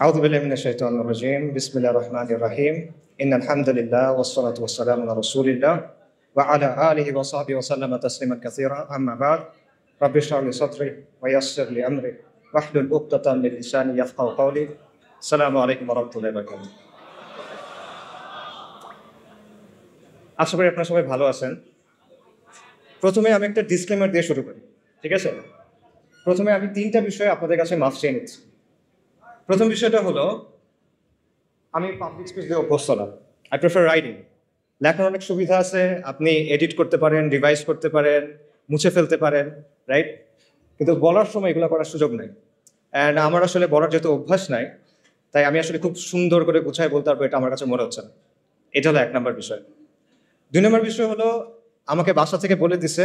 أعوذ بالله من الشيطان الرجيم بسم الله الرحمن الرحيم إن الحمد لله والصلاة والسلام على رسول الله وعلى آله وصحبه وسلم تسليما كثيرا أما بعد رب اشرح لي صدري ويسر لي أمري واحلل عقدة من لساني يفقهوا قولي السلام عليكم ورحمة الله وبركاته আশা করি আপনারা সবাই ভালো আছেন। প্রথমে আমি একটা ডিসক্লেমার দিয়ে শুরু করি, ঠিক আছে? প্রথমে আমি তিনটা বিষয়ে আপনাদের কাছে মাফ চেয়ে নিচ্ছি। প্রথম বিষয়টা হলো, আমি পাবলিক স্পিচ দিয়ে অভ্যস্ত না। I prefer writing. লেখার অনেক সুবিধা আছে, আপনি এডিট করতে পারেন, রিভাইজ করতে পারেন, মুছে ফেলতে পারেন, রাইট? কিন্তু বলার সময় এগুলো করার সুযোগ নেই। অ্যান্ড আমার আসলে বলার যেহেতু অভ্যাস নাই, তাই আমি আসলে খুব সুন্দর করে গুছায় বলতে পারবো, এটা আমার কাছে মনে হচ্ছে না। এটা হলো 1 নম্বর বিষয়। 2 নম্বর বিষয় হলো, আমাকে বাসা থেকে বলে দিছে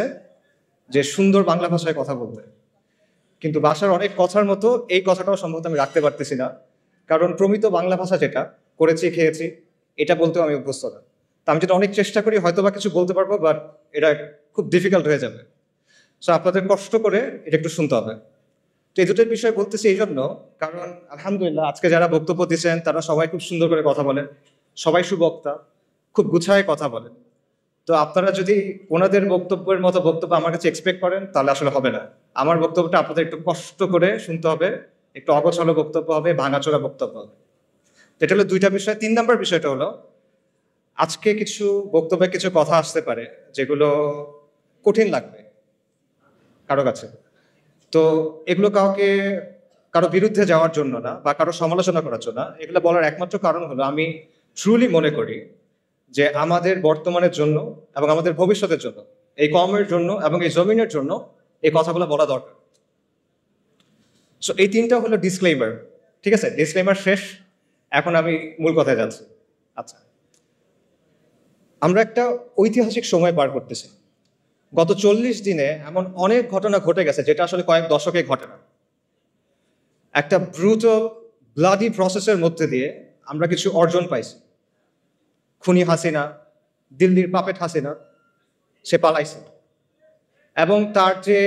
যে সুন্দর বাংলা ভাষায় কথা বলতে, কিন্তু বাসার অনেক কথার মতো এই কথাটাও সম্ভবত আমি রাখতে পারতেছি না, কারণ প্রমিত বাংলা ভাষা যেটা করেছি খেয়েছি এটা বলতেও আমি অভ্যস্ত না। তা আমি যেটা অনেক চেষ্টা করি হয়তো বা কিছু বলতে পারবো, বাট এটা খুব ডিফিকাল্ট হয়ে যাবে। সো আপনাদের কষ্ট করে এটা একটু শুনতে হবে। তো এই দুটোর বিষয় বলতেছি এই জন্য, কারণ আলহামদুলিল্লাহ আজকে যারা বক্তব্য দিচ্ছেন তারা সবাই খুব সুন্দর করে কথা বলেন, সবাই সুবক্তা, খুব গুছায় কথা বলেন। তো আপনারা যদি ওনাদের বক্তব্যের মতো বক্তব্য আমার কাছে এক্সপেক্ট করেন তাহলে আসলে হবে না। আমার বক্তব্যটা আপনাদের একটু কষ্ট করে শুনতে হবে, একটু অগোছালো বক্তব্য হবে, ভাঙাচোরা বক্তব্য হবে। এটা হলো 2টা বিষয়। 3 নম্বর বিষয়টা হলো, আজকে কিছু বক্তব্যে কিছু কথা আসতে পারে যেগুলো কঠিন লাগবে কারো কাছে। তো এগুলো কারো বিরুদ্ধে যাওয়ার জন্য না বা কারো সমালোচনা করার জন্য না, এগুলো বলার একমাত্র কারণ হলো আমি ট্রুলি মনে করি যে আমাদের বর্তমানের জন্য এবং আমাদের ভবিষ্যতের জন্য, এই কমের জন্য এবং এই জমিনের জন্য এই কথাগুলো বলা দরকার। সো এই 3টা হলো ডিসক্লেইমার, ঠিক আছে? ডিসক্লেইমার শেষ, এখন আমি মূল কথায় যাচ্ছি। আচ্ছা, আমরা একটা ঐতিহাসিক সময় পার করতেছি। গত 40 দিনে এমন অনেক ঘটনা ঘটে গেছে যেটা আসলে কয়েক দশকে ঘটে না। একটা ব্রুটাল ব্লাডি প্রসেসের মধ্যে দিয়ে আমরা কিছু অর্জন পাইছি। খুনি হাসিনা, দিল্লির পাপেট হাসিনা, সে পালাইছে এবং তার যে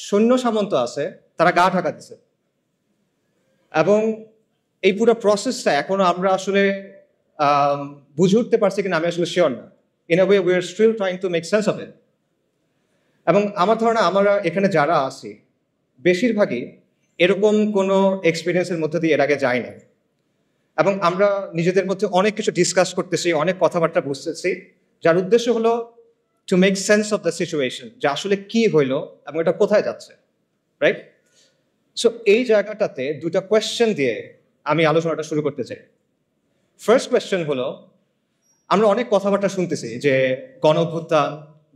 সৈন্য সামন্ত আছে তারা গা ঢাকা দিছে। এবং এই পুরো প্রসেসটা এখনো আমরা আসলে বুঝে উঠতে পারছি কিনা আমি আসলে শিওর না। In a way we are still trying to make sense of it. এবং আমার ধারণা আমরা এখানে যারা আছি বেশিরভাগই এরকম কোনো এক্সপিরিয়েন্সের মধ্যে দিয়ে এর আগে যাই না। এবং আমরা নিজেদের মধ্যে অনেক কিছু ডিসকাস করতেছি, অনেক কথাবার্তা বুঝতেছি, যার উদ্দেশ্য হলো two make sense of the situation, যে আসলে কি হইলো এবং এটা কোথায় যাচ্ছে, রাইট? সো এই জায়গাটাতে 2টা কোয়েশ্চেন দিয়ে আমি আলোচনাটা শুরু করতে চাই। ফার্স্ট কোয়েশ্চেন হলো, আমরা অনেক কথাবার্তা শুনতেছি যে গণ অভ্যুত্থান,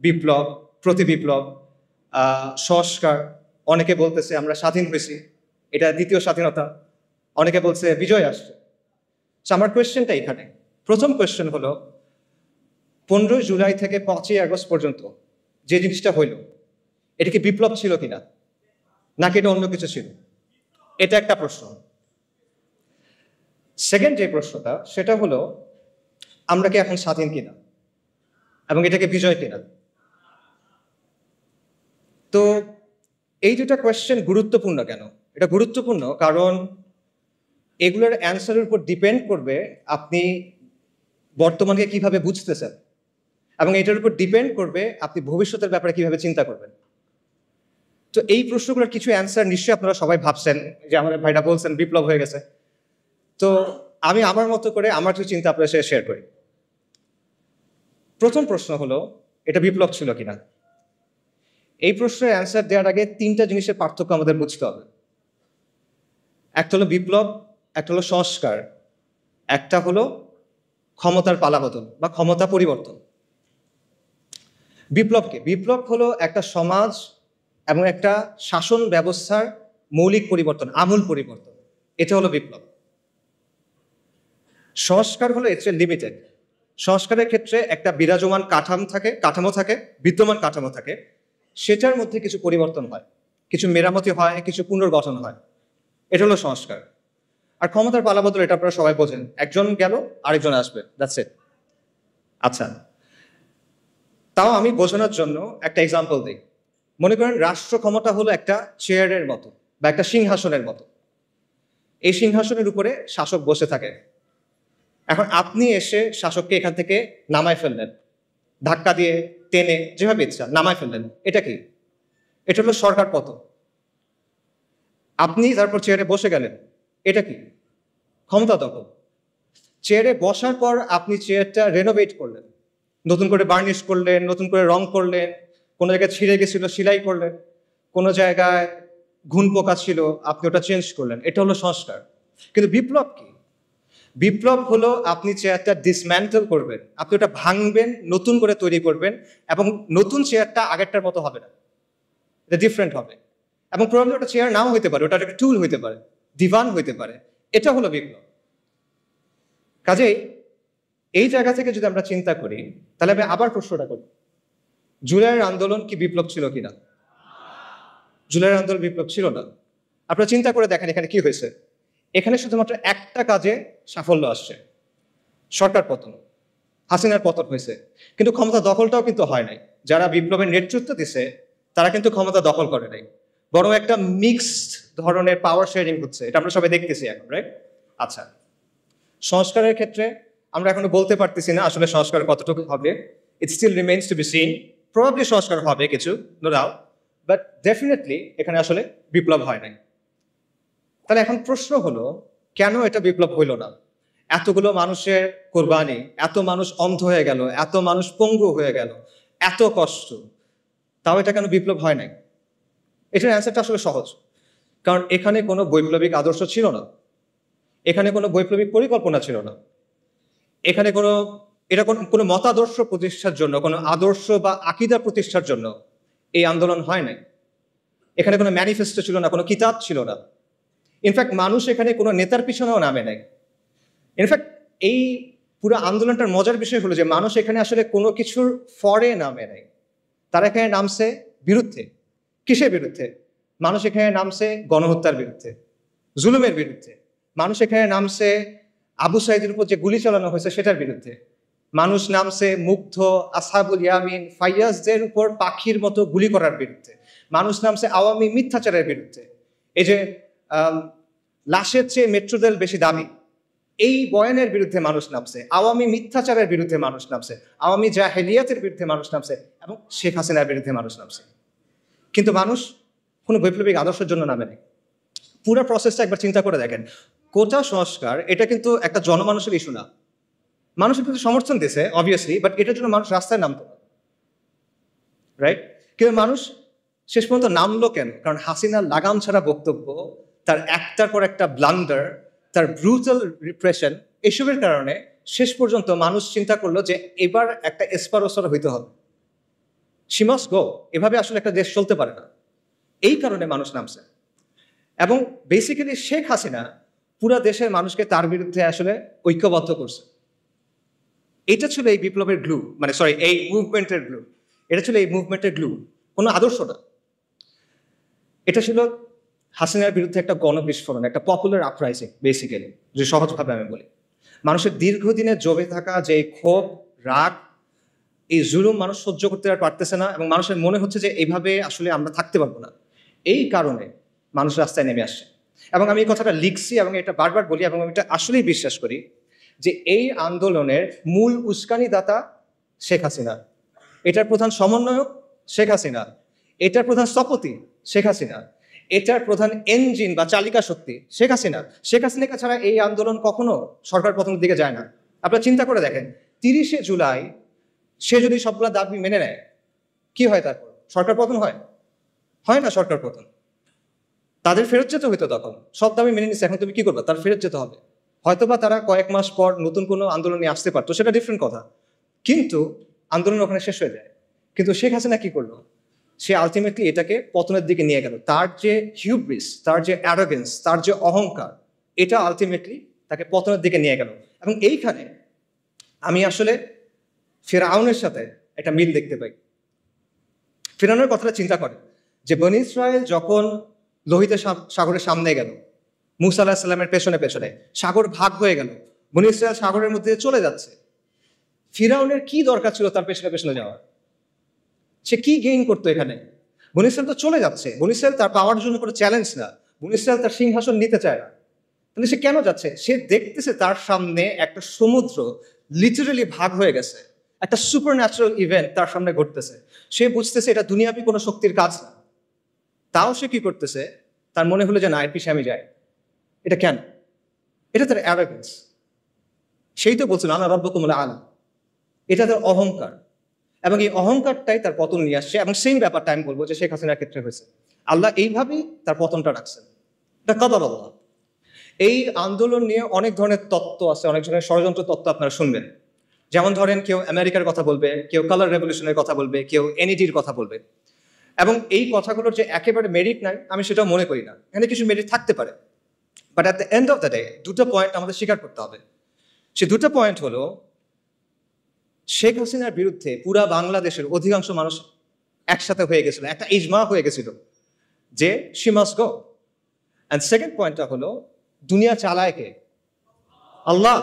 বিপ্লব, প্রতি বিপ্লব, সংস্কার। অনেকে বলতেছে আমরা স্বাধীন হয়েছি, এটা দ্বিতীয় স্বাধীনতা। অনেকে বলছে বিজয় আসছে। আমার কোয়েশ্চেনটা এখানে, প্রথম কোয়েশ্চেন হলো, 15 জুলাই থেকে 5ই আগস্ট পর্যন্ত যে জিনিসটা হইল, এটা কি বিপ্লব ছিল কিনা, নাকি এটা অন্য কিছু ছিল? এটা একটা প্রশ্ন। সেকেন্ড যে প্রশ্নটা, সেটা হলো আমরা কি এখন স্বাধীন কিনা এবং এটাকে বিজয় কিনা? তো এই 2টা কোয়েশ্চেন গুরুত্বপূর্ণ কেন? এটা গুরুত্বপূর্ণ কারণ এগুলোর অ্যান্সারের উপর ডিপেন্ড করবে আপনি বর্তমানকে কিভাবে বুঝতেছেন, এবং এটার উপর ডিপেন্ড করবে আপনি ভবিষ্যতের ব্যাপারে কিভাবে চিন্তা করবেন। তো এই প্রশ্নগুলোর কিছু অ্যান্সার নিশ্চয়ই আপনারা সবাই ভাবছেন, যে আমাদের ভাইরা বলছেন বিপ্লব হয়ে গেছে। তো আমি আমার মতো করে আমার কিছু চিন্তা আপনার সাথে শেয়ার করি। প্রথম প্রশ্ন হলো, এটা বিপ্লব ছিল কিনা? এই প্রশ্নের অ্যান্সার দেওয়ার আগে 3টা জিনিসের পার্থক্য আমাদের বুঝতে হবে। একটা হলো বিপ্লব, একটা হলো সংস্কার, একটা হলো ক্ষমতার পালাবদল বা ক্ষমতা পরিবর্তন। বিপ্লব হলো একটা সমাজ এবং একটা শাসন ব্যবস্থার মৌলিক পরিবর্তন, আমূল পরিবর্তন। এটা হলো বিপ্লব। সংস্কার হলো এর চেয়ে লিমিটেড। সংস্কারের ক্ষেত্রে একটা বিরাজমান কাঠামো থাকে, বিদ্যমান কাঠামো থাকে, সেটার মধ্যে কিছু পরিবর্তন হয়, কিছু মেরামতি হয়, কিছু পুনর্গঠন হয়। এটা হলো সংস্কার। আর ক্ষমতার পালাবদল, এটা আপনারা সবাই বোঝেন, একজন গেল আরেকজন আসবে, দ্যাটস ইট। আচ্ছা, তাও আমি বোঝানোর জন্য একটা এক্সাম্পল দিই। মনে করেন রাষ্ট্র ক্ষমতা হলো একটা চেয়ারের মতো বা একটা সিংহাসনের মতো। এই সিংহাসনের উপরে শাসক বসে থাকে। এখন আপনি এসে শাসককে এখান থেকে নামায় ফেললেন, ধাক্কা দিয়ে টেনে যেভাবে ইচ্ছা নামায় ফেললেন। এটা কি? এটা হলো সরকার পতন। আপনি তারপর চেয়ারে বসে গেলেন, এটা কি? ক্ষমতা দখল। চেয়ারে বসার পর আপনি চেয়ারটা রেনোভেট করলেন, নতুন করে বার্নিশ করলেন, নতুন করে রং করলেন, কোনো জায়গায় ছিঁড়ে গেছিল সেলাই করলেন, কোনো জায়গায় ঘুণ পোকা ছিল আপনি ওটা চেঞ্জ করলেন। এটা হলো সংস্কার। কিন্তু বিপ্লব কি? বিপ্লব হলো আপনি চেয়ারটা ডিসম্যান্টেল করবেন, আপনি ওটা ভাঙবেন, নতুন করে তৈরি করবেন, এবং নতুন চেয়ারটা আগেরটার মতো হবে না, এটা ডিফারেন্ট হবে। এবং প্রবলেম ওটা চেয়ার নাও হইতে পারে, ওটা একটা টুল হইতে পারে, দিভান হইতে পারে। এটা হলো বিপ্লব। কাজেই এই জায়গা থেকে যদি আমরা চিন্তা করি, তাহলে আমি আবার প্রশ্নটা করি, জুলাইয়ের আন্দোলন কি বিপ্লব ছিল কিনা? জুলাইয়ের আন্দোলন বিপ্লব ছিল না। আপনারা চিন্তা করে দেখেন এখানে কি হয়েছে। এখানে শুধুমাত্র একটা কাজে সাফল্য আসছে, সরকার পতন, হাসিনার পতন হয়েছে। কিন্তু ক্ষমতা দখলটাও কিন্তু হয় নাই। যারা বিপ্লবের নেতৃত্ব দিছে তারা কিন্তু ক্ষমতা দখল করে নাই, বরং একটা মিক্সড ধরনের পাওয়ার শেয়ারিং হচ্ছে। এটা আমরা সবাই দেখতেছি এখন, রাইট? আচ্ছা, সংস্কারের ক্ষেত্রে আমরা এখনো বলতে পারতেছি না আসলে সংস্কার কতটুকু হবে। It still remains to be seen. Probably সংস্কার হবে কিছু, নো ডাউট, বাট ডেফিনেটলি এখানে আসলে বিপ্লব হয় নাই। তাহলে এখন প্রশ্ন হলো, কেন এটা বিপ্লব হইল না? এতগুলো মানুষের কোরবানি, এত মানুষ অন্ধ হয়ে গেল, এত মানুষ পঙ্গু হয়ে গেল, এত কষ্ট, তাও এটা কেন বিপ্লব হয় নাই? এটার অ্যান্সারটা আসলে সহজ। কারণ এখানে কোনো বৈপ্লবিক আদর্শ ছিল না, এখানে কোনো বৈপ্লবিক পরিকল্পনা ছিল না, এখানে কোনো মতাদর্শ প্রতিষ্ঠার জন্য, কোনো আদর্শ বা আকিদা প্রতিষ্ঠার জন্য এই আন্দোলন হয় নাই। এখানে কোনো ম্যানিফেস্টো ছিল না, কোনো কিতাব ছিল না। ইনফ্যাক্ট মানুষ এখানে কোনো নেতার পিছনেও নামে নাই। ইনফ্যাক্ট এই পুরো আন্দোলনটার মজার বিষয় হলো যে মানুষ এখানে আসলে কোনো কিছুর ফরে নামে নাই। তারা এখানে নামছে বিরুদ্ধে। কিসের বিরুদ্ধে? মানুষ এখানে নামছে গণহত্যার বিরুদ্ধে, জুলুমের বিরুদ্ধে। মানুষ এখানে নামছে আবু সাইদের উপর যে গুলি চালানো হয়েছে সেটার বিরুদ্ধে। মানুষ নামছে মুগ্ধ, আসহাবুল ইয়ামিন, ফাইয়াজদের উপর পাখির মতো গুলি করার বিরুদ্ধে। মানুষ নামছে আওয়ামী মিথ্যাচারের বিরুদ্ধে। এই যে লাশের চেয়ে মেট্রো রেল বেশি দামি, এই বয়ানের বিরুদ্ধে মানুষ নামছে, আওয়ামী মিথ্যাচারের বিরুদ্ধে মানুষ নামছে, আওয়ামী জাহেলিয়াতের বিরুদ্ধে মানুষ নামছে, এবং শেখ হাসিনার বিরুদ্ধে মানুষ নামছে। কিন্তু মানুষ কোনো বৈপ্লবিক আদর্শের জন্য নামে নেই। পুরো প্রসেসটা একবার চিন্তা করে দেখেন। কোটা সংস্কার এটা কিন্তু একটা জনমানুষের ইস্যু না। মানুষের কিন্তু সমর্থন দিয়েছে অবভিয়াসলি, বাট এটার জন্য মানুষ রাস্তায় নামতো না, রাইট? কিন্তু মানুষ শেষ পর্যন্ত নামলো কেন? কারণ হাসিনার লাগাম ছাড়া বক্তব্য, তার একটার পর একটা ব্লান্ডার, তার ব্রুটাল রিপ্রেশন, এসবের কারণে শেষ পর্যন্ত মানুষ চিন্তা করলো যে এবার একটা এসপারোসর হইতে হবে, শি মাস্ট গো। এভাবে আসলে একটা দেশ চলতে পারে না। এই কারণে মানুষ নামছে। এবং বেসিক্যালি শেখ হাসিনা পুরা দেশের মানুষকে তার বিরুদ্ধে আসলে ঐক্যবদ্ধ করছে। এটা ছিল এই বিপ্লবের গ্লু, মানে সরি, এই মুভমেন্টের গ্লু। এটা ছিল এই মুভমেন্টের গ্লু, কোনো আদর্শ না। এটা ছিল হাসিনার বিরুদ্ধে একটা গণবিস্ফোরণ, একটা পপুলার আপরাইজিং বেসিক্যালি, যে সহজভাবে আমি বলি। মানুষের দীর্ঘদিনে জমে থাকা যে ক্ষোভ, রাগ, এই জুলুম মানুষ সহ্য করতে আর পারতেছে না, এবং মানুষের মনে হচ্ছে যে এইভাবে আসলে আমরা থাকতে পারবো না। এই কারণে মানুষ রাস্তায় নেমে আসছে। এবং আমি এই কথাটা লিখছি এবং এটা বারবার বলি, এবং আমি এটা আসলেই বিশ্বাস করি যে এই আন্দোলনের মূল উস্কানিদাতা শেখ হাসিনা, এটার প্রধান সমন্বয়ক শেখ হাসিনা, এটার প্রধান স্থপতি শেখ হাসিনা, এটার প্রধান ইঞ্জিন বা চালিকা শক্তি শেখ হাসিনা। শেখ হাসিনাকে ছাড়া এই আন্দোলন কখনো সরকার পতনের দিকে যায় না। আপনারা চিন্তা করে দেখেন, 30শে জুলাই সে যদি সবগুলা দাবি মেনে নেয়, কি হয় তারপর? সরকার পতন হয়? হয় না সরকার পতন। তাদের ফেরত যেতে হইতো তখন। সব দাবি মেনে নিচ্ছে, এখন তুমি কি করবে? তার ফেরত যেতে হবে। হয়তোবা তারা কয়েক মাস পর নতুন কোনো আন্দোলন নিয়ে আসতে পারতো, সেটা ডিফারেন্ট কথা। কিন্তু আন্দোলন ওখানে শেষ হয়ে যায়। কিন্তু শেখ হাসিনা কি করলো? সে আলটিমেটলি এটাকে পতনের দিকে নিয়ে গেল। তার যে হিউব্রিস, তার যে অ্যারোগেন্স, তার যে অহংকার, এটা আলটিমেটলি তাকে পতনের দিকে নিয়ে গেল। এবং এইখানে আমি আসলে ফিরআউনের সাথে একটা মিল দেখতে পাই। ফিরআউনের কথাটা চিন্তা করে যে বনী ইসরায়েল যখন লোহিত সাগরের সামনে গেল, মুসা আলাহিস সাল্লামের পেছনে পেছনে সাগর ভাগ হয়ে গেল, বনী ইসরায়েল সাগরের মধ্যে চলে যাচ্ছে। ফিরআউনের কি দরকার ছিল তার পেছনে পেছনে যাওয়ার? সে কি গেইন করতো এখানে? বনী ইসরায়েল তো চলে যাচ্ছে। বনী ইসরায়েল তার পাওয়ার জন্য কোনো চ্যালেঞ্জ না। বনী ইসরায়েল তার সিংহাসন নিতে চায় না। কিন্তু সে কেন যাচ্ছে? সে দেখতেছে তার সামনে একটা সমুদ্র লিটারালি ভাগ হয়ে গেছে, একটা সুপার ন্যাচারাল ইভেন্ট তার সামনে ঘটতেছে। সে বুঝতেছে এটা দুনিয়াবি কোনো শক্তির কাজ না। তাও সে কি করতেছে? তার মনে হলো যে না, এর পিছিয়ে আমি যাই। এটা কেন? এটা তার অ্যারোগেন্স। সেই তো বলছিল আনা রাব্বুকুমুল আলা। এটা তার অহংকার, এবং এই অহংকারটাই তার পতন নিয়ে আসছে। এবং সেম ব্যাপারটা আমি বলবো যে শেখ হাসিনার ক্ষেত্রে হয়েছে। আল্লাহ এইভাবেই তার পতনটা রাখছেন। এটা কদর আল্লাহ। এই আন্দোলন নিয়ে অনেক ধরনের তত্ত্ব আছে, অনেক ধরনের ষড়যন্ত্র তত্ত্ব আপনারা শুনবেন। যেমন ধরেন, কেউ আমেরিকার কথা বলবে, কেউ কালার রেভলিউশনের কথা বলবে, কেউ এনইডির কথা বলবে। এবং এই কথাগুলোর যে একেবারে মেরিট নাই আমি সেটাও মনে করি না, এখানে কিছু মেরিট থাকতে পারে। But at the end of the day দুটো পয়েন্ট আমাদের স্বীকার করতে হবে। সে দুটো পয়েন্ট হলো, শেখ হাসিনার বিরুদ্ধে পুরা বাংলাদেশের অধিকাংশ মানুষ একসাথে হয়ে গেছিল, একটা ইজমা হয়ে গেছিল যে she must go. And second পয়েন্টটা হলো, দুনিয়া চালায় কে? আল্লাহ।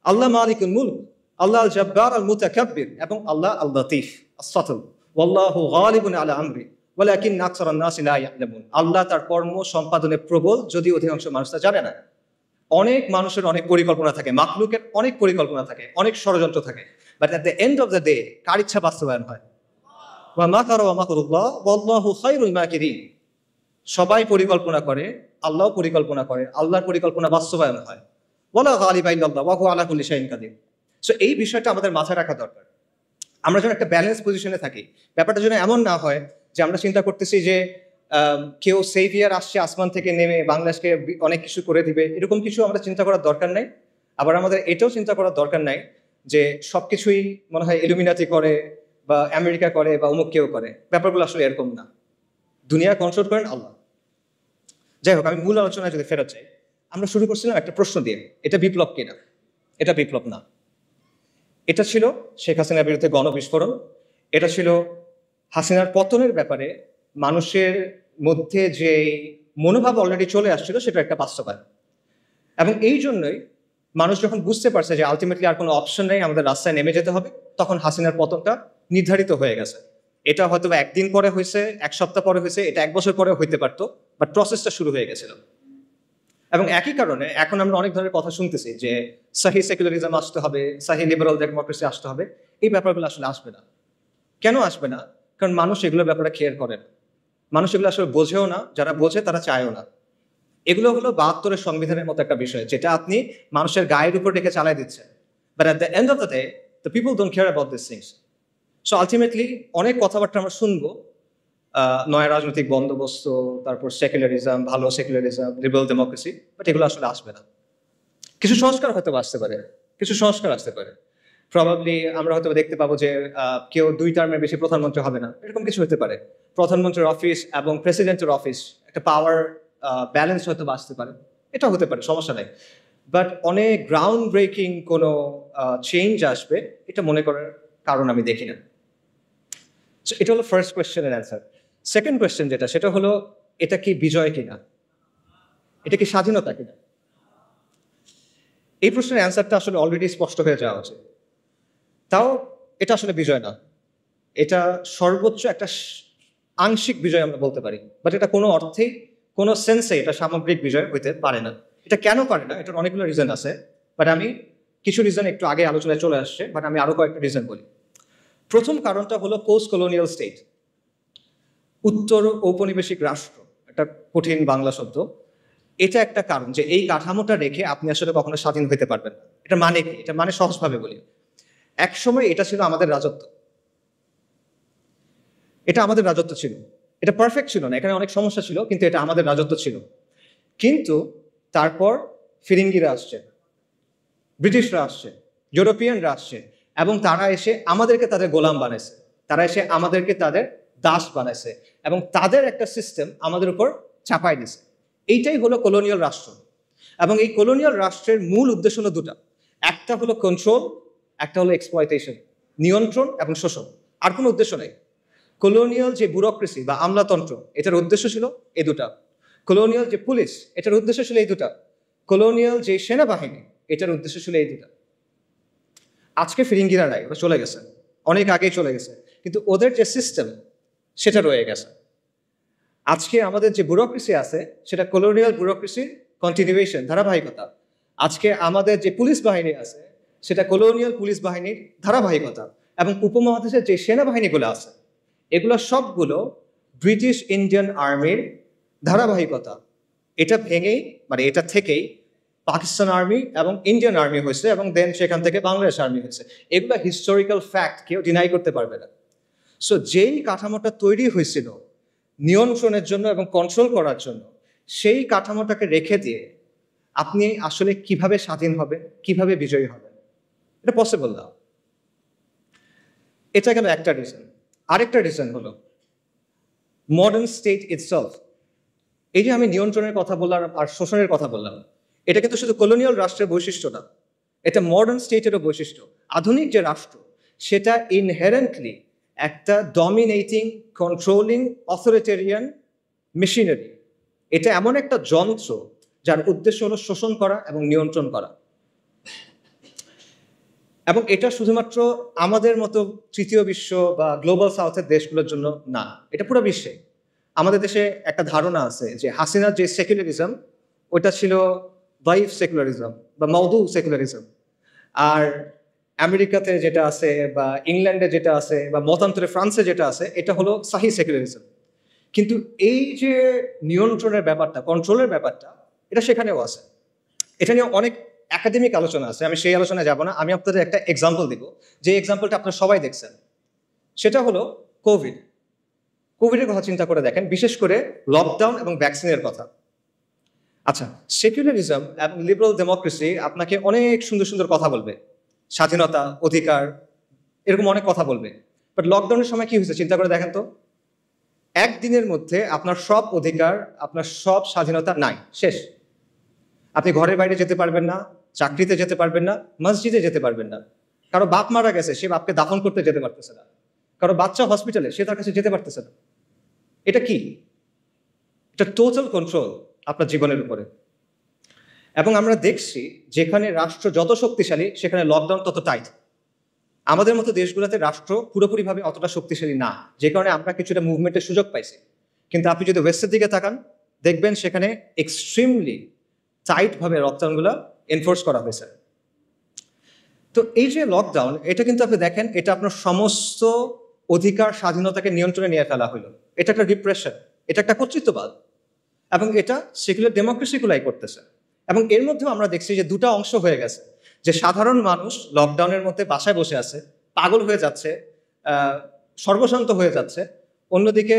আল্লাহ মালিকুল মুলক, আল্লাহ আল জব্বার আল মুতাকাব্বির, এবং আল্লাহ আল লতিফ আস-সাতুর। ওয়াল্লাহু গালিবুন আলা আমরি ওয়ালাকিন্না আকসারান নাসি লা ইয়ালামুন। আল্লাহ তার কর্ম সম্পাদনে প্রবল, যদি অধিকাংশ মানুষ তা জানে না। অনেক মানুষের অনেক পরিকল্পনা থাকে, মাখলুকের অনেক পরিকল্পনা থাকে, অনেক ষড়যন্ত্র থাকে, but at the end of the day কার ইচ্ছা বাস্তবায়ন হয়? ওয়া মাকারু ওয়া মাকরুল্লাহ ওয়াল্লাহু খায়রুল মাকিরিন। সবাই পরিকল্পনা করে, আল্লাহও পরিকল্পনা করে, আল্লাহর পরিকল্পনা বাস্তবায়ন হয়। ওয়ালা গালিবা ইল্লাল্লাহ ওয়া হুয়া আলা কুল্লি শাইইন কাদির। সো এই বিষয়টা আমাদের মাথায় রাখা দরকার। আমরা যেন একটা ব্যালেন্স পজিশনে থাকি। ব্যাপারটা যেন এমন না হয় যে আমরা চিন্তা করতেছি যে কেউ সেভিয়ার আসছে আসমান থেকে নেমে বাংলাদেশকে অনেক কিছু করে দিবে, এরকম কিছু আমরা চিন্তা করার দরকার নাই। আবার আমাদের এটাও চিন্তা করার দরকার নাই যে সবকিছুই মনে হয় ইলুমিনাতি করে বা আমেরিকা করে বা অমুক কেউ করে। ব্যাপারগুলো আসলে এরকম না। দুনিয়া কন্ট্রোল করেন আল্লাহ। যাই হোক, আমি মূল আলোচনায় যদি ফেরত চাই, আমরা শুরু করছিলাম একটা প্রশ্ন দিয়ে, এটা বিপ্লব কিনা? এটা বিপ্লব না। এটা ছিল শেখ হাসিনার বিরুদ্ধে গণবিস্ফোরণ। এটা ছিল হাসিনার পতনের ব্যাপারে মানুষের মধ্যে যে মনোভাব অলরেডি চলে আসছিল, সেটা একটা বাস্তবায়ন। এবং এই জন্যই মানুষ যখন বুঝতে পারছে যে আলটিমেটলি আর কোনো অপশন নেই, আমাদের রাস্তায় নেমে যেতে হবে, তখন হাসিনার পতনটা নির্ধারিত হয়ে গেছে। এটা হয়তো একদিন পরে হয়েছে, এক সপ্তাহ পরে হয়েছে, এটা এক বছর পরে হইতে পারতো, বাট প্রসেসটা শুরু হয়ে গেছিল। এবং একই কারণে এখন আমরা অনেক ধরনের কথা শুনতেছি যে সাহি সেকুলারিজম আসতে হবে, সাহি লিবারাল ডেমোক্রেসি আসতে হবে। এই ব্যাপারগুলো আসলে আসবে না। কেন আসবে না? কারণ মানুষ এগুলোর ব্যাপারে কেয়ার করে না। মানুষ এগুলো আসলে বোঝেও না, যারা বোঝে তারা চায়ও না। এগুলো হলো ৭২-এর সংবিধানের মতো একটা বিষয়, যেটা আপনি মানুষের গায়ের উপর রেখে চালাই দিচ্ছেন। But at the end of the day the people don't care about this things. So ultimately অনেক কথাবার্তা আমরা শুনবো, নয়া রাজনৈতিক বন্দোবস্ত, তারপর সেকুলারিজম, ভালো সেকুলারিজম, লিবারাল ডেমোক্রেসি, বাট এগুলো আসলে আসবে না। কিছু সংস্কার হয়তো আসতে পারে, কিছু সংস্কার আসতে পারে। প্রবাবলি আমরা হয়তো দেখতে পাবো যে কেউ ২ টার্মের বেশি প্রধানমন্ত্রী হবে না, এরকম কিছু হতে পারে। প্রধানমন্ত্রীর অফিস এবং প্রেসিডেন্টের অফিস একটা পাওয়ার ব্যালেন্স হয়তো আসতে পারে, এটা হতে পারে, সমস্যা নেই। বাট অনেক গ্রাউন্ড ব্রেকিং কোনো চেঞ্জ আসবে এটা মনে করার কারণ আমি দেখি না। এটা হলো ফার্স্ট কোয়েশ্চেনের অ্যান্সার। সেকেন্ড কোয়েশ্চেন যেটা, সেটা হলো এটা কি বিজয় কিনা, এটা কি স্বাধীনতা কিনা? এই প্রশ্নের অ্যান্সারটা আসলে অলরেডি স্পষ্ট হয়ে যাওয়া উচিত। তাও এটা আসলে বিজয় না, এটা সর্বোচ্চ একটা আংশিক বিজয় আমরা বলতে পারি, বাট এটা কোনো অর্থেই, কোনো সেন্সে এটা সামগ্রিক বিজয় হইতে পারে না। এটা কেন পারে না? এটার অনেকগুলো রিজন আছে, বাট আমি কিছু রিজন একটু আগে আলোচনায় চলে আসছে, বাট আমি আরো কয়েকটা রিজন বলি। প্রথম কারণটা হলো পোস্ট কলোনিয়াল স্টেট, উত্তর ঔপনিবেশিক রাষ্ট্র, একটা কঠিন বাংলা শব্দ। এটা একটা কারণ যে এই কাঠামোটা রেখে আপনি আসলে কখনো স্বাধীন হতে পারবেন না। এটা মানে কি? এটা মানে সহজভাবে বলি, এক সময় এটা ছিল আমাদের রাজত্ব, এটা আমাদের রাজত্ব ছিল। এটা পারফেক্ট ছিল না, এখানে অনেক সমস্যা ছিল, কিন্তু এটা আমাদের রাজত্ব ছিল। কিন্তু তারপর ফিরিঙ্গিরা আসছে, ব্রিটিশরা আসছে, ইউরোপিয়ানরা আসছে, এবং তারা এসে আমাদেরকে তাদের গোলাম বানাইছে, তারা এসে আমাদেরকে তাদের দাস বানাইছে, এবং তাদের একটা সিস্টেম আমাদের উপর চাপাই দিছে। এইটাই হলো কলোনিয়াল রাষ্ট্র। এবং এই কলোনিয়াল রাষ্ট্রের মূল উদ্দেশ্য হলো দুটা, একটা হলো কন্ট্রোল, একটা হলো এক্সপ্লয়টেশন, নিয়ন্ত্রণ এবং শোষণ। আর কোনো উদ্দেশ্য নেই। কলোনিয়াল যে ব্যুরোক্রেসি বা আমলাতন্ত্র, এটার উদ্দেশ্য ছিল এই দুটা। কলোনিয়াল যে পুলিশ, এটার উদ্দেশ্য ছিল এই দুটা। কলোনিয়াল যে সেনাবাহিনী, এটার উদ্দেশ্য ছিল এই দুটা। আজকে ফিরিঙ্গিরা নাই, ওরা চলে গেছে, অনেক আগেই চলে গেছে, কিন্তু ওদের যে সিস্টেম সেটা রয়ে গেছে। আজকে আমাদের যে ব্যুরোক্রেসি আছে সেটা কলোনিয়াল ব্যুরোক্রেসির কন্টিনিউয়েশন, ধারাবাহিকতা। আজকে আমাদের যে পুলিশ বাহিনী আছে সেটা কলোনিয়াল পুলিশ বাহিনীর ধারাবাহিকতা, এবং উপমহাদেশের যে সেনাবাহিনীগুলো আছে এগুলো সবগুলো ব্রিটিশ ইন্ডিয়ান আর্মির ধারাবাহিকতা। এটা ভেঙেই মানে এটা থেকেই পাকিস্তান আর্মি এবং ইন্ডিয়ান আর্মি হয়েছে, এবং দেন সেখান থেকে বাংলাদেশ আর্মি হয়েছে। এগুলো হিস্টোরিক্যাল ফ্যাক্ট, কেউ ডিনাই করতে পারবে না। সো যেই কাঠামোটা তৈরি হয়েছিল নিয়ন্ত্রণের জন্য এবং কন্ট্রোল করার জন্য, সেই কাঠামোটাকে রেখে দিয়ে আপনি আসলে কিভাবে স্বাধীন হবেন, কিভাবে বিজয়ী হবেন, এটা পসিবল না। এটা গেল একটা রিজন। আরেকটা রিজন হলো মডার্ন স্টেট ইটসেলফ। এই যে আমি নিয়ন্ত্রণের কথা বললাম আর শোষণের কথা বললাম, এটা কিন্তু শুধু কলোনিয়াল রাষ্ট্রের বৈশিষ্ট্য না, এটা মডার্ন স্টেটেরও বৈশিষ্ট্য। আধুনিক যে রাষ্ট্র সেটা ইনহেরেন্টলি একটা ডমিনেটিং, কন্ট্রোলিং, অথরিটেরিয়ান মেশিনারি। এটা এমন একটা যন্ত্র যার উদ্দেশ্য হলো শোষণ করা এবং নিয়ন্ত্রণ করা। এবং এটা শুধুমাত্র আমাদের মতো তৃতীয় বিশ্ব বা গ্লোবাল সাউথের দেশগুলোর জন্য না, এটা পুরো বিশ্বে। আমাদের দেশে একটা ধারণা আছে যে হাসিনার যে সেকুলারিজম ওইটা ছিল দাইফ সেকুলারিজম বা মওদু সেকুলারিজম, আর আমেরিকাতে যেটা আছে বা ইংল্যান্ডে যেটা আছে বা মতান্তরে ফ্রান্সে যেটা আছে এটা হলো সাহি সেকুলারিজম। কিন্তু এই যে নিয়ন্ত্রণের ব্যাপারটা, কন্ট্রোলের ব্যাপারটা, এটা সেখানেও আছে। এটা নিয়ে অনেক একাডেমিক আলোচনা আছে, আমি সেই আলোচনায় যাব না। আমি আপনাদের একটা এক্সাম্পল দিব, যে এক্সাম্পলটা আপনারা সবাই দেখছেন। সেটা হলো কোভিডের কথা চিন্তা করে দেখেন, বিশেষ করে লকডাউন এবং ভ্যাকসিনের কথা। আচ্ছা, সেকুলারিজম এবং লিবারাল ডেমোক্রেসি আপনাকে অনেক সুন্দর সুন্দর কথা বলবে, স্বাধীনতা, অধিকার, এরকম অনেক কথা বলবে। বাট লকডাউনের সময় কি হয়েছে চিন্তা করে দেখেন তো। একদিনের মধ্যে আপনার সব অধিকার, আপনার সব স্বাধীনতা নাই, শেষ। আপনি ঘরের বাইরে যেতে পারবেন না, চাকরিতে যেতে পারবেন না, মসজিদে যেতে পারবেন না। কারো বাপ মারা গেছে, সে বাপকে দাফন করতে যেতে পারতেছে না। কারো বাচ্চা হসপিটালে, সে তার কাছে যেতে পারতেছে না। এটা কি? এটা টোটাল কন্ট্রোল আপনার জীবনের উপরে। এবং আমরা দেখছি যেখানে রাষ্ট্র যত শক্তিশালী সেখানে লকডাউন তত টাইট। আমাদের মতো দেশগুলোতে রাষ্ট্র পুরোপুরিভাবে অতটা শক্তিশালী না, যে কারণে আমরা কিছুটা মুভমেন্টের সুযোগ পাইছি। কিন্তু আপনি যদি ওয়েস্টের দিকে তাকান, দেখবেন সেখানে এক্সট্রিমলি টাইটভাবে লকডাউনগুলো এনফোর্স করা হয়েছে। তো এই যে লকডাউন, এটা কিন্তু আপনি দেখেন, এটা আপনার সমস্ত অধিকার, স্বাধীনতাকে নিয়ন্ত্রণে নিয়ে ফেলা হলো। এটা একটা রিপ্রেশন, এটা একটা কর্তৃত্ববাদ, এবং এটা সেকুলার ডেমোক্রেসিগুলাই করতেছে। এবং এর মধ্যেও আমরা দেখছি যে দুটা অংশ হয়ে গেছে, যে সাধারণ মানুষ লকডাউনের মধ্যে বাসায় বসে আছে, পাগল হয়ে যাচ্ছে, সর্বশান্ত হয়ে যাচ্ছে। অন্যদিকে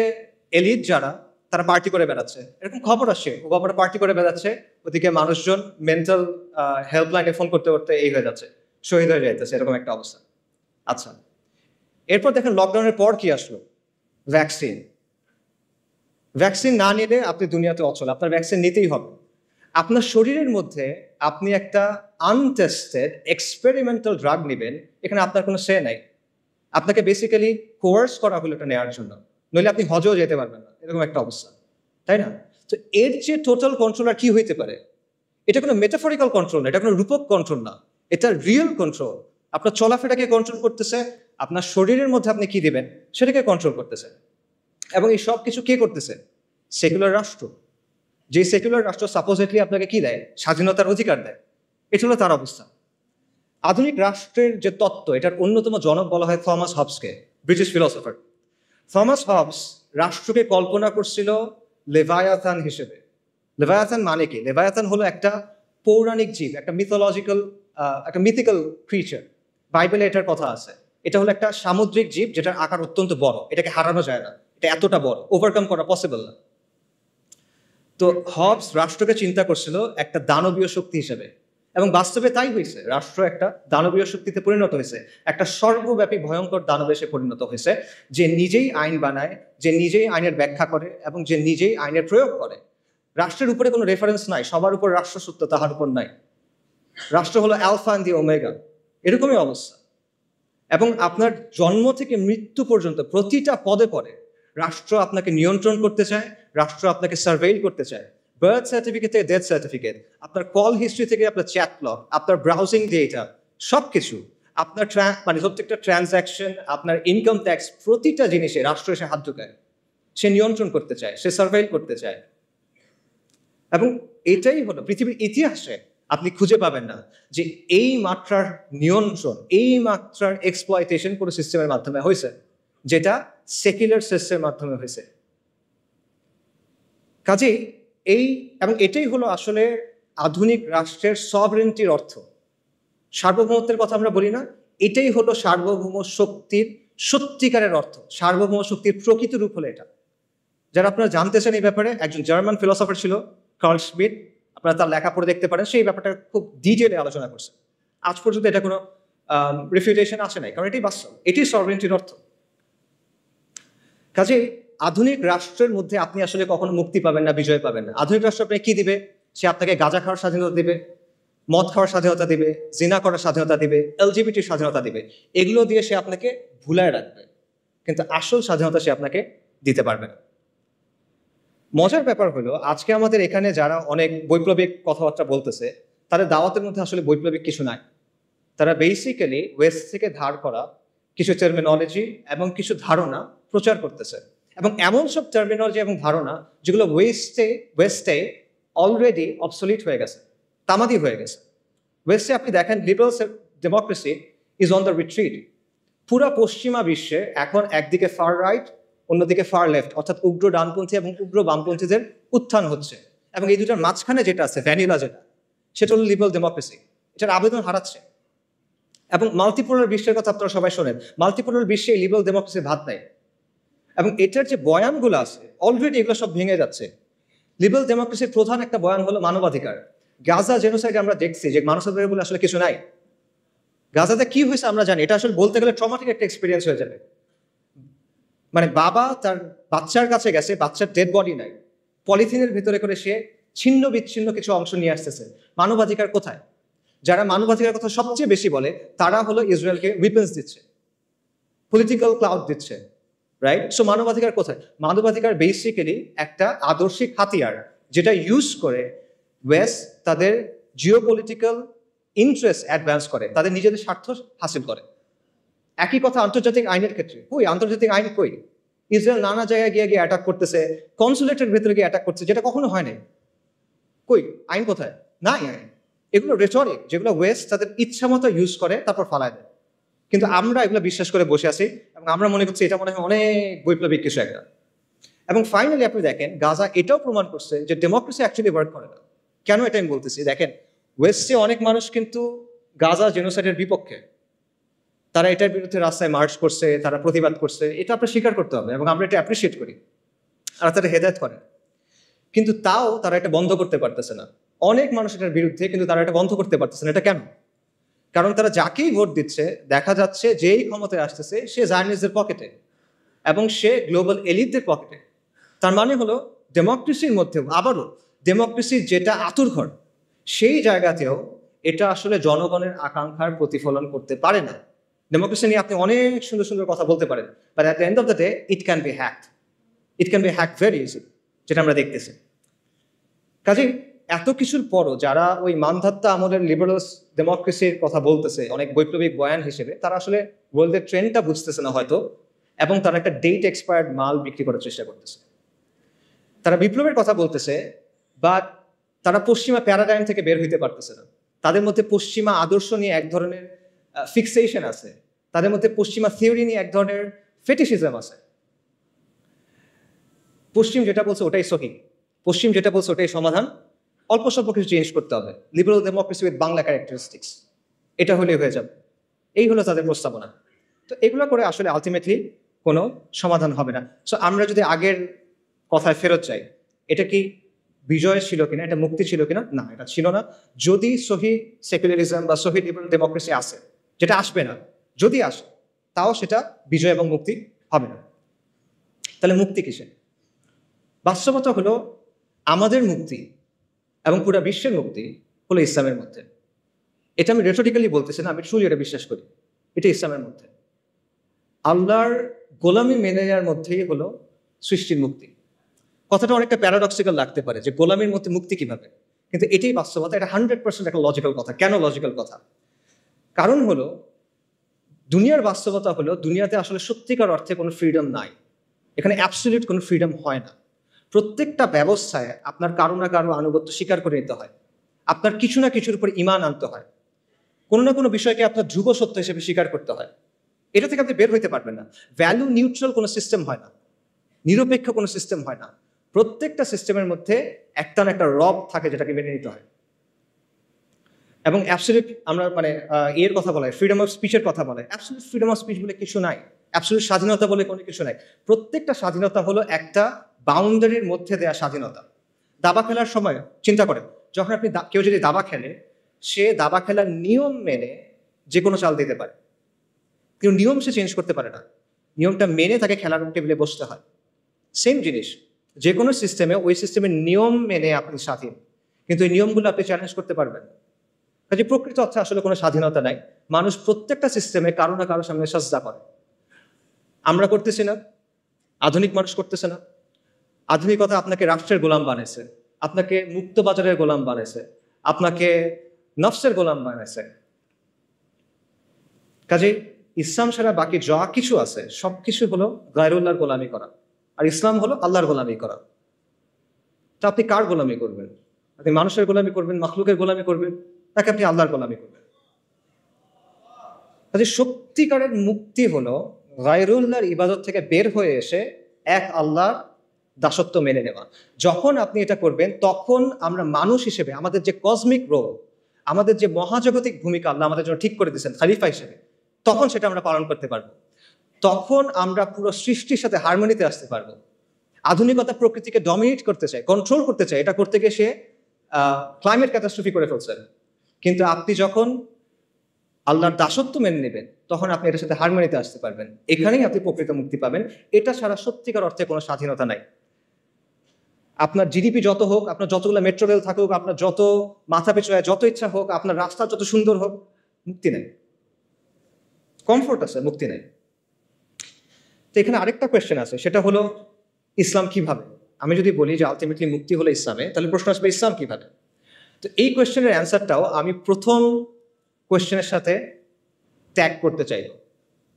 এলিট যারা, তারা পার্টি করে বেড়াচ্ছে, এরকম খবর আসছে, ও খবরে পার্টি করে বেড়াচ্ছে। ওদিকে মানুষজন মেন্টাল হেল্পলাইনে ফোন করতে করতে এই হয়ে যাচ্ছে, শহীদ হয়ে যাইতেছে, এরকম একটা অবস্থা। আচ্ছা, এরপর দেখেন লকডাউনের পর কি আসলো? ভ্যাকসিন। ভ্যাকসিন না নিলে আপনি দুনিয়াতে অচল, আপনার ভ্যাকসিন নিতেই হবে। আপনার শরীরের মধ্যে আপনি একটা আনটেস্টেড এক্সপেরিমেন্টাল ড্রাগ নেবেন, এখানে আপনার কোনো সে নাই। আপনাকে বেসিক্যালি কোয়ার্স করা হলো এটা নেওয়ার জন্য, নইলে আপনি হজেও যেতে পারবেন না, এরকম একটা অবস্থা, তাই না? তো এর যে টোটাল কন্ট্রোল আর কি হইতে পারে? এটা কোনো মেটাফরিক্যাল কন্ট্রোল না, এটা কোনো রূপক কন্ট্রোল না, এটা রিয়েল কন্ট্রোল। আপনার চলাফেরাকে কন্ট্রোল করতেছে, আপনার শরীরের মধ্যে আপনি কি দিবেন সেটাকে কন্ট্রোল করতেছে। এবং এই সব কিছু কে করতেছে? সেকুলার রাষ্ট্র। যে সেকুলার রাষ্ট্র সাপোজিটলি আপনাকে কি দেয়? স্বাধীনতার অধিকার দেয়। এটা হলো তার অবস্থা। আধুনিক রাষ্ট্রের যে তত্ত্ব, এটার অন্যতম জনক বলা হয় থমাস হবসকে, ব্রিটিশ ফিলসফার। থমাস হবস রাষ্ট্রকে কল্পনা করছিল লেভায়াথান হিসেবে। লেভায়াথান মানে কি? লেভায়াথান হলো একটা পৌরাণিক জীব, একটা মিথোলজিক্যাল, একটা মিথিক্যাল ক্রিচার। বাইবেলে এটার কথা আছে। এটা হলো একটা সামুদ্রিক জীব যেটার আকার অত্যন্ত বড়, এটাকে হারানো যায় না, এটা এতটা বড়, ওভারকাম করা পসিবল না। তো হবস রাষ্ট্রকে চিন্তা করছিল একটা দানবীয় শক্তি হিসেবে, এবং বাস্তবে তাই হয়েছে। রাষ্ট্র একটা দানবীয় শক্তিতে পরিণত হয়েছে, একটা সর্বব্যাপী ভয়ঙ্কর দানবে সে পরিণত হয়েছে, যে নিজেই আইন বানায়, যে নিজেই আইনের ব্যাখ্যা করে এবং যে নিজেই আইনের প্রয়োগ করে। রাষ্ট্রের উপরে কোনো রেফারেন্স নাই, সবার উপর রাষ্ট্র সত্য, তাহার উপর নাই। রাষ্ট্র হলো অ্যালফা এন্ড দি ওমেগা, এরকমই অবস্থা। এবং আপনার জন্ম থেকে মৃত্যু পর্যন্ত প্রতিটা পদে পদে রাষ্ট্র আপনাকে নিয়ন্ত্রণ করতে চায়, রাষ্ট্র আপনাকে সার্ভেইল করতে চায়। বার্থ সার্টিফিকেট থেকে ডেথ সার্টিফিকেট, আপনার কল হিস্ট্রি থেকে আপনার চ্যাট লগ, আপনার ব্রাউজিং ডেটা, সব কিছু, আপনার মানে প্রত্যেকটা ট্রানজ্যাকশন, আপনার ইনকাম ট্যাক্স, প্রতিটা জিনিসে রাষ্ট্র এসে হাত ঢুকায়। সে নিয়ন্ত্রণ করতে চায়, সে সার্ভেইল করতে চায়। এবং এটাই হলো পৃথিবীর ইতিহাসে আপনি খুঁজে পাবেন না যে এই মাত্রার নিয়ন্ত্রণ, এই মাত্রার এক্সপ্লয়টেশন কোনো সিস্টেমের মাধ্যমে হয়েছে, যেটা সেকুলার সিস্টেমের মাধ্যমে হয়েছে। কাজেই এবং এটাই হলো আসলে আধুনিক রাষ্ট্রের সভরেন্টির অর্থ। সার্বভৌমত্বের কথা আমরা বলি না, এটাই হলো সার্বভৌম শক্তির সত্যিকারের অর্থ। সার্বভৌম শক্তির প্রকৃত রূপ হলো এটা। যারা আপনারা জানতে চান এই ব্যাপারে, একজন জার্মান ফিলোসফার ছিল কার্ল শ্মিট, আপনারা তার লেখা পড়ে দেখতে পারেন, সেই ব্যাপারটা খুব ডিটেলে আলোচনা করছে। আজ পর্যন্ত এটা কোনো রিফিউটেশন আসে নাই, কারণ এটাই বাস্তব, এটি সভরেন্টির অর্থ। কাজেই আধুনিক রাষ্ট্রের মধ্যে আপনি আসলে কখনো মুক্তি পাবেন না, বিজয় পাবেন না। আধুনিক রাষ্ট্র আপনাকে কি দিবে? সে আপনাকে গাঁজা খাওয়ার স্বাধীনতা দিবে, মদ খাওয়ার স্বাধীনতা দিবে, জিনা করার স্বাধীনতা দিবে, এলজিবিটির স্বাধীনতা দিবে। এগুলো দিয়ে সে আপনাকে ভুলায় রাখবে, কিন্তু আসল স্বাধীনতা সে আপনাকে দিতে পারবে না। মজার ব্যাপার হলো, আজকে আমাদের এখানে যারা অনেক বৈপ্লবিক কথাবার্তা বলতেছে, তাদের দাওয়াতের মধ্যে আসলে বৈপ্লবিক কিছু নাই। তারা বেসিক্যালি ওয়েস্ট থেকে ধার করা কিছু টার্মিনোলজি এবং কিছু ধারণা প্রচার করতেছে, এবং এমন সব টার্মিনোলজি এবং ধারণা যেগুলো ওয়েস্টে অলরেডি অবসলিট হয়ে গেছে, তামাদি হয়ে গেছে। ওয়েস্টে আপনি দেখেন liberal democracy is on the retreat. পুরা পশ্চিমা বিশ্বে এখন একদিকে ফার রাইট, অন্যদিকে ফার লেফট, অর্থাৎ উগ্র ডানপন্থী এবং উগ্র বামপন্থীদের উত্থান হচ্ছে, এবং এই দুটার মাঝখানে যেটা আছে ভ্যানিলা, সেটা হলো লিবারাল ডেমোক্রেসি। এটার আবেদন হারাচ্ছে। এবং মাল্টিপোলার বিশ্বের কথা আপনারা সবাই শোনেন, মাল্টিপোলার বিশ্বে লিবারাল ডেমোক্রেসির ভাত নাই, এবং এটার যে বয়ানগুলো আছে অলরেডি এগুলো সব ভেঙে যাচ্ছে। লিবারাল ডেমোক্রেসির প্রধান একটা বয়ান হলো মানবাধিকার। গাজা জেনোসাইডে আমরা দেখছি যে মানবাধিকার বলে আসলে কিছু নাই। গাজাতে কি হয়েছে আমরা জানি, এটা আসলে বলতে গেলে ট্রমাটিক একটা এক্সপিরিয়েন্স হয়ে যাবে। মানে বাবা তার বাচ্চার কাছে গেছে, বাচ্চার ডেড বডি নাই, পলিথিনের ভিতরে করে সে ছিন্ন বিচ্ছিন্ন কিছু অংশ নিয়ে আসতেছে। মানবাধিকার কোথায়? যারা মানবাধিকার কথা সবচেয়ে বেশি বলে তারা হলো ইসরায়েলকে উইপেন্স দিচ্ছে, পলিটিক্যাল ক্লাউড দিচ্ছে, রাইট? সো মানবাধিকার কোথায়? মানবাধিকার বেসিক্যালি একটা আদর্শিক হাতিয়ার, যেটা ইউজ করে ওয়েস্ট তাদের জিওপলিটিক্যাল ইন্টারেস্ট অ্যাডভান্স করে, তাদের নিজেদের স্বার্থ হাসিল করে। একই কথা আন্তর্জাতিক আইনের ক্ষেত্রে। কই আন্তর্জাতিক আইন? কই? ইসরায়েল নানা জায়গায় গিয়ে গিয়ে অ্যাটাক করতেছে, কনসুলেটের ভেতরে গিয়ে অ্যাটাক করছে, যেটা কখনো হয় নাই। কই আইন কোথায়? নাই আইন। এগুলো রেটরিক, যেগুলো ওয়েস্ট তাদের ইচ্ছা মতো ইউজ করে তারপর ফালায় দেয়। কিন্তু আমরা এগুলো বিশ্বাস করে বসে আছি, এবং আমরা মনে করছি এটা মনে হয় অনেক বৈপ্লবিক কিছু একটা। এবং ফাইনালি আপনি দেখেন গাজা এটাও প্রমাণ করছে যে ডেমোক্রেসি অ্যাকচুয়ালি ওয়ার্ক করে না। কেন এটা আমি বলতেছি? দেখেন, ওয়েস্টে অনেক মানুষ কিন্তু গাজা জেনোসাইডের বিপক্ষে, তারা এটার বিরুদ্ধে রাস্তায় মার্চ করছে, তারা প্রতিবাদ করছে, এটা আপনার স্বীকার করতে হবে, এবং আমরা এটা অ্যাপ্রিসিয়েট করি, আর তারা হেদায়েত করে। কিন্তু তাও তারা এটা বন্ধ করতে পারতেছে না। অনেক মানুষ এটার বিরুদ্ধে, কিন্তু তারা এটা বন্ধ করতে পারতেছে না। এটা কেন? কারণ তারা যাকেই ভোট দিচ্ছে দেখা যাচ্ছে যেই ক্ষমতায় আসতেছে সে জার্নালিস্টদের পকেটে এবং সে গ্লোবাল এলিটদের পকেটে। তার মানে হলো ডেমোক্রেসির মধ্যেও, আবারও ডেমোক্রেসির যেটা আতুরঘর, সেই জায়গাতেও এটা আসলে জনগণের আকাঙ্ক্ষার প্রতিফলন করতে পারে না। ডেমোক্রেসি নিয়ে আপনি অনেক সুন্দর সুন্দর কথা বলতে পারেন, but at the end of the day it can be hacked. It can be hacked very easy, যেটা আমরা দেখতেছি। কাজেই এত কিছুর পরও যারা ওই মানধাত্তা আমলের লিবারাল ডেমোক্রেসির কথা বলতেছে অনেক বৈপ্লবিক বয়ান হিসেবে, তারা আসলে ওয়ার্ল্ডের ট্রেন্ডটা বুঝতেছে না হয়তো, এবং তারা একটা ডেট এক্সপায়ার্ড মাল বিক্রি করার চেষ্টা করতেছে। তারা বিপ্লবের কথা বলতেছে, বাট তারা পশ্চিমা প্যারাডাইম থেকে বের হইতে পারতেছে না। তাদের মধ্যে পশ্চিমা আদর্শ নিয়ে এক ধরনের ফিক্সেশন আছে, তাদের মধ্যে পশ্চিমা থিওরি নিয়ে এক ধরনের ফেটিশিজম আছে। পশ্চিম যেটা বলছে ওটাই সহি, পশ্চিম যেটা বলছে ওটাই সমাধান, অল্প স্বল্প কিছু চেঞ্জ করতে হবে। Liberal democracy with Bangla characteristics, এটা হলেই হয়ে যাবে। এই হলো তাদের প্রস্তাবনা। তো এগুলো করে আসলে আলটিমেটলি কোনো সমাধান হবে না। সো আমরা যদি আগের কথায় ফেরত যাই, এটা কি বিজয় ছিল কিনা, এটা মুক্তি ছিল কিনা? না, এটা ছিল না। যদি সহি সেকুলারিজম বা সহি লিবারাল ডেমোক্রেসি আসে, যেটা আসবে না, যদি আসে তাও সেটা বিজয় এবং মুক্তি হবে না। তাহলে মুক্তি কিসে? বাস্তবতা হলো আমাদের মুক্তি এবং পুরো বিশ্বের মুক্তি হলো ইসলামের মধ্যে। এটা আমি রেটরিক্যালি বলতেছি না, আমি ট্রুলি এটা বিশ্বাস করি। এটা ইসলামের মধ্যে আল্লাহর গোলামি মেনে নেওয়ার মধ্যেই হলো সৃষ্টির মুক্তি। কথাটা অনেকটা প্যারাডক্সিক্যাল লাগতে পারে যে গোলামির মধ্যে মুক্তি কিভাবে, কিন্তু এটাই বাস্তবতা। এটা 100% একটা লজিক্যাল কথা। কেন লজিক্যাল কথা? কারণ হলো দুনিয়ার বাস্তবতা হলো দুনিয়াতে আসলে সত্যিকার অর্থে কোনো ফ্রিডম নাই। এখানে অ্যাবসলিউট কোনো ফ্রিডম হয় না। প্রত্যেকটা ব্যবস্থায় আপনার কারো না কারো আনুগত্য স্বীকার করে নিতে হয়, আপনার কিছু না কিছুর উপর ঈমান আনতে হয়, কোনো না কোনো বিষয়কে আপনার ধ্রুব সত্য হিসেবে স্বীকার করতে হয়। এটা থেকে আপনি বের হইতে পারবেন না। ভ্যালু নিউট্রাল কোনো সিস্টেম হয় না, নিরপেক্ষ কোনো সিস্টেম হয় না। প্রত্যেকটা সিস্টেমের মধ্যে একটা না একটা রব থাকে যেটাকে মেনে নিতে হয়। এবং অ্যাবসলিউট আমরা এর কথা বলে ফ্রিডম অফ স্পিচের কথা বলে, অ্যাবসলিউট ফ্রিডম অফ স্পিচ বলে কিছু নাই, অ্যাবসলিউট স্বাধীনতা বলে কোনো কিছু নাই। প্রত্যেকটা স্বাধীনতা হলো একটা বাউন্ডারির মধ্যে দেয়া স্বাধীনতা। দাবা খেলার সময় চিন্তা করেন, যখন আপনি কেউ যদি দাবা খেলে, সে দাবা খেলার নিয়ম মেনে যে কোনো চাল দিতে পারে, কিন্তু নিয়ম সে চেঞ্জ করতে পারে না। নিয়মটা মেনে তাকে খেলার টেবিলে বসতে হয়। সেম জিনিস, যে কোনো সিস্টেমে ওই সিস্টেমের নিয়ম মেনে আপনি স্বাধীন, কিন্তু এই নিয়মগুলো আপনি চ্যালেঞ্জ করতে পারবেন। কাজে প্রকৃত অর্থে আসলে কোনো স্বাধীনতা নাই। মানুষ প্রত্যেকটা সিস্টেমে কারো না কারো সামনে সাজদা করে। আমরা করতেছি না, আধুনিক মানুষ করতেছে না। আধুনিকতা আপনাকে রাষ্ট্রের গোলাম বানাইছে, আপনাকে মুক্ত বাজারের গোলাম বানাইছে, আপনাকে নফসের গোলাম বানাইছে। কাজে ইসলাম ছাড়া বাকি যা কিছু আছে সবকিছু হলো গায়রুল্লাহর গোলামি করা, আর ইসলাম হলো আল্লাহর গোলামি করা। তা আপনি কার গোলামি করবেন? আপনি মানুষের গোলামি করবেন, মাখলুকের গোলামি করবেন, নাকি আপনি আল্লাহর গোলামি করবেন? কাজে সত্যিকারের মুক্তি হলো গায়রুল্লাহর ইবাদত থেকে বের হয়ে এসে এক আল্লাহর দাসত্ব মেনে নেওয়া। যখন আপনি এটা করবেন, তখন আমরা মানুষ হিসেবে আমাদের যে কসমিক রোল, আমাদের যে মহাজাগতিক ভূমিকা আল্লাহ আমাদের জন্য ঠিক করে দিয়েছেন খলিফা হিসেবে, তখন সেটা আমরা পালন করতে পারবো। তখন আমরা পুরো সৃষ্টির সাথে হারমোনিতে আসতে পারবো। আধুনিকতা প্রকৃতিকে ডমিনেট করতে চায়, কন্ট্রোল করতে চায়, এটা করতে গিয়ে সে ক্লাইমেট ক্যাটাস্ট্রফি করে ফেলছেন। কিন্তু আপনি যখন আল্লাহর দাসত্ব মেনে নেবেন, তখন আপনি এটার সাথে হারমোনিতে আসতে পারবেন। এখানেই আপনি প্রকৃত মুক্তি পাবেন। এটা ছাড়া সত্যিকার অর্থে কোনো স্বাধীনতা নাই। আপনার জিডিপি যত হোক, আপনার যতগুলো মেট্রো রেল থাকুক, আপনার যত মাথা পিছু যত ইচ্ছা হোক, আপনার রাস্তা যত সুন্দর হোক, মুক্তি নেই। কমফোর্ট আছে, মুক্তি নেই। তো এখানে আরেকটা কোয়েশ্চেন আছে, সেটা হলো ইসলাম কিভাবে? আমি যদি বলি যে আলটিমেটলি মুক্তি হলো ইসলামে, তাহলে প্রশ্ন আসবে ইসলাম কিভাবে? তো এই কোয়েশ্চেনের অ্যান্সারটাও আমি প্রথম কোয়েশ্চেনের সাথে ট্যাগ করতে চাইব।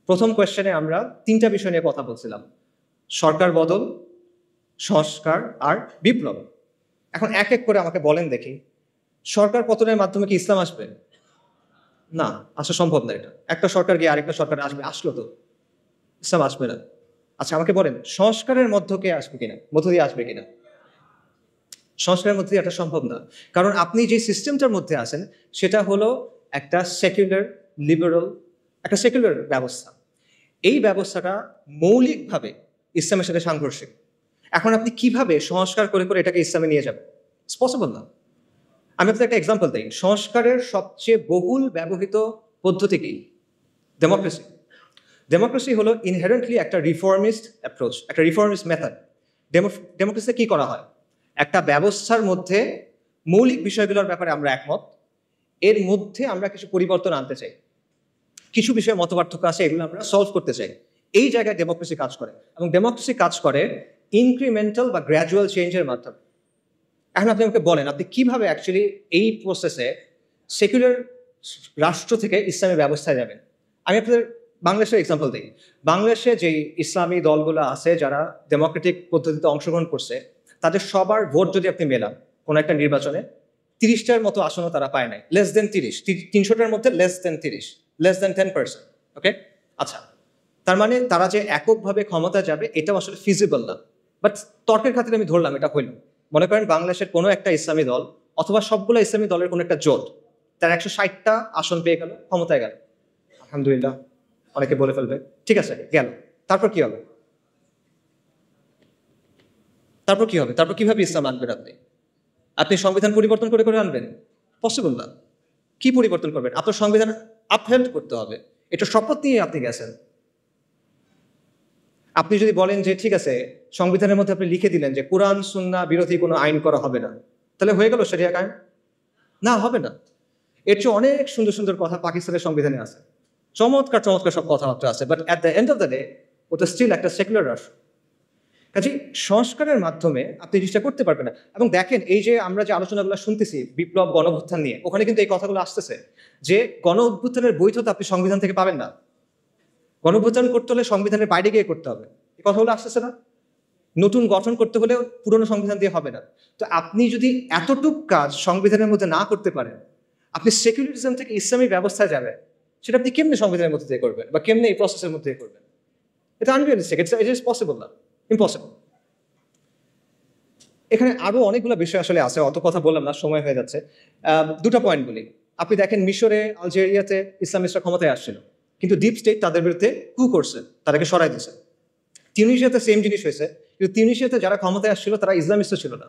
প্রথম কোয়েশ্চেনে আমরা তিনটা বিষয় নিয়ে কথা বলছিলাম: সরকার বদল, সংস্কার আর বিপ্লব। এখন এক এক করে আমাকে বলেন দেখি, সরকার পতনের মাধ্যমে কি ইসলাম আসবে? না, আসা সম্ভব না। এটা একটা সরকার গিয়ে আরেকটা সরকার আসবে, আসলো তো ইসলাম আসবে না। আচ্ছা, আমাকে বলেন সংস্কারের মধ্য দিয়ে আসবে কিনা? সংস্কারের মধ্যে এটা সম্ভব না, কারণ আপনি যে সিস্টেমটার মধ্যে আছেন সেটা হলো একটা সেকুলার লিবারাল, একটা সেকুলার ব্যবস্থা। এই ব্যবস্থাটা মৌলিকভাবে ইসলামের সাথে সাংঘর্ষিক। এখন আপনি কিভাবে সংস্কার করে করে এটাকে ইসলামে নিয়ে যাবেন? ইটস পসিবল না। আমি আপনাকে একটা এক্সাম্পল দিই। সংস্কারের সবচেয়ে বহুল ব্যবহৃত পদ্ধতি কি? ডেমোক্রেসি। ডেমোক্রেসি হলো ইনহেরেন্টলি একটা রিফর্মিস্ট অ্যাপ্রোচ, একটা রিফর্মিস্ট মেথড। ডেমোক্রেসিতে কি করা হয়? একটা ব্যবস্থার মধ্যে মৌলিক বিষয়গুলোর ব্যাপারে আমরা একমত, এর মধ্যে আমরা কিছু পরিবর্তন আনতে চাই, কিছু বিষয়ে মতপার্থক্য আছে, এগুলো আমরা সলভ করতে চাই। এই জায়গায় ডেমোক্রেসি কাজ করে, এবং ডেমোক্রেসি কাজ করে ইনক্রিমেন্টাল বা গ্র্যাজুয়াল চেঞ্জের মাধ্যমে। এখন আপনি আমাকে বলেন, আপনি কিভাবে অ্যাকচুয়ালি এই প্রসেসে সেকুলার রাষ্ট্র থেকে ইসলামী ব্যবস্থায় যাবেন? আমি আপনাদের বাংলাদেশের এক্সাম্পল দিই। বাংলাদেশে যে ইসলামী দলগুলো আছে যারা ডেমোক্রেটিক পদ্ধতিতে অংশগ্রহণ করছে, তাদের সবার ভোট যদি আপনি মেলান কোনো একটা নির্বাচনে, 30টার মতো আসনও তারা পায় নাই। লেস দেন 30, 300টার মধ্যে লেস দেন 30, লেস দেন 10%। ওকে, আচ্ছা, তার মানে তারা যে এককভাবে ক্ষমতা যাবে এটাও আসলে ফিজিবল না। বাট তর্কের খাতিরে আমি ধরলাম এটা হইল। মনে করেন বাংলাদেশের কোনো একটা ইসলামী দল অথবা সবগুলো ইসলামী দলের কোনো একটা জোট, তার 160টা আসন পেয়ে গেল, ক্ষমতায় গেল। আলহামদুলিল্লাহ, অনেকে বলে ফেলবে ঠিক আছে গেল, তারপর কি হবে? তারপর কি হবে? তারপর কিভাবে ইসলাম আনবেন? আপনি সংবিধান পরিবর্তন করে করে আনবেন? পসিবল না। কি পরিবর্তন করবেন? আপনার সংবিধান আপহেল্ড করতে হবে। এটা শপথ নিয়ে আপনি গেছেন। আপনি যদি বলেন যে ঠিক আছে, সংবিধানের মধ্যে আপনি লিখে দিলেন যে কোরআন সুন্নাহ বিরোধী কোনো আইন করা হবে না, তাহলে হয়ে গেল শরিয়া কায়েম? না, হবে না। এর চেয়ে অনেক সুন্দর সুন্দর কথা পাকিস্তানের সংবিধানে আছে, চমৎকার চমৎকার সব কথাবার্তা আছে, but at the end of the day ওটা স্টিল একটা সেকুলার রাষ্ট্র। কাজে সংস্কারের মাধ্যমে আপনি জিনিসটা করতে পারবেন না। এবং দেখেন, এই যে আমরা যে আলোচনাগুলো শুনতেছি বিপ্লব, গণ অভ্যুত্থান নিয়ে, ওখানে কিন্তু এই কথাগুলো আসতেছে যে গণ অভ্যুত্থানের বৈধতা আপনি সংবিধান থেকে পাবেন না, গণ অভ্যুত্থান করতে হলে সংবিধানের বাইরে গিয়ে করতে হবে। এই কথাগুলো আসতেছে না? নতুন গঠন করতে হলেও পুরনো সংবিধান দিয়ে হবে না। তো আপনি যদি এতটুক কাজ সংবিধানের মধ্যে না করতে পারেন, আপনি সেকুলারিজম থেকে ইসলামী ব্যবস্থায় যাবেন, সেটা আপনি কেমনে সংবিধানের মধ্যে দিয়ে করবেন বা কেমনে এই প্রসেসের মধ্যে দিয়ে করবেন? এটা আনরিয়ালিস্টিক, ইট ইজ পসিবল না, ইম্পসিবল। এখানে আরো অনেকগুলো বিষয় আসলে আছে, অত কথা বললাম না, সময় হয়ে যাচ্ছে। দুটো পয়েন্ট বলি। আপনি দেখেন মিশরে, আলজেরিয়াতে ইসলামিস্টরা ক্ষমতায় আসছিল, কিন্তু ডিপ স্টেট তাদের বিরুদ্ধে কু করছে, তাদেরকে সরাই দিয়েছে। তিউনিসিয়াতে সেম জিনিস হয়েছে, কিন্তু তিউনিসিয়াতে যারা ক্ষমতায় আসছিল তারা ইসলামিস্ট ছিল না,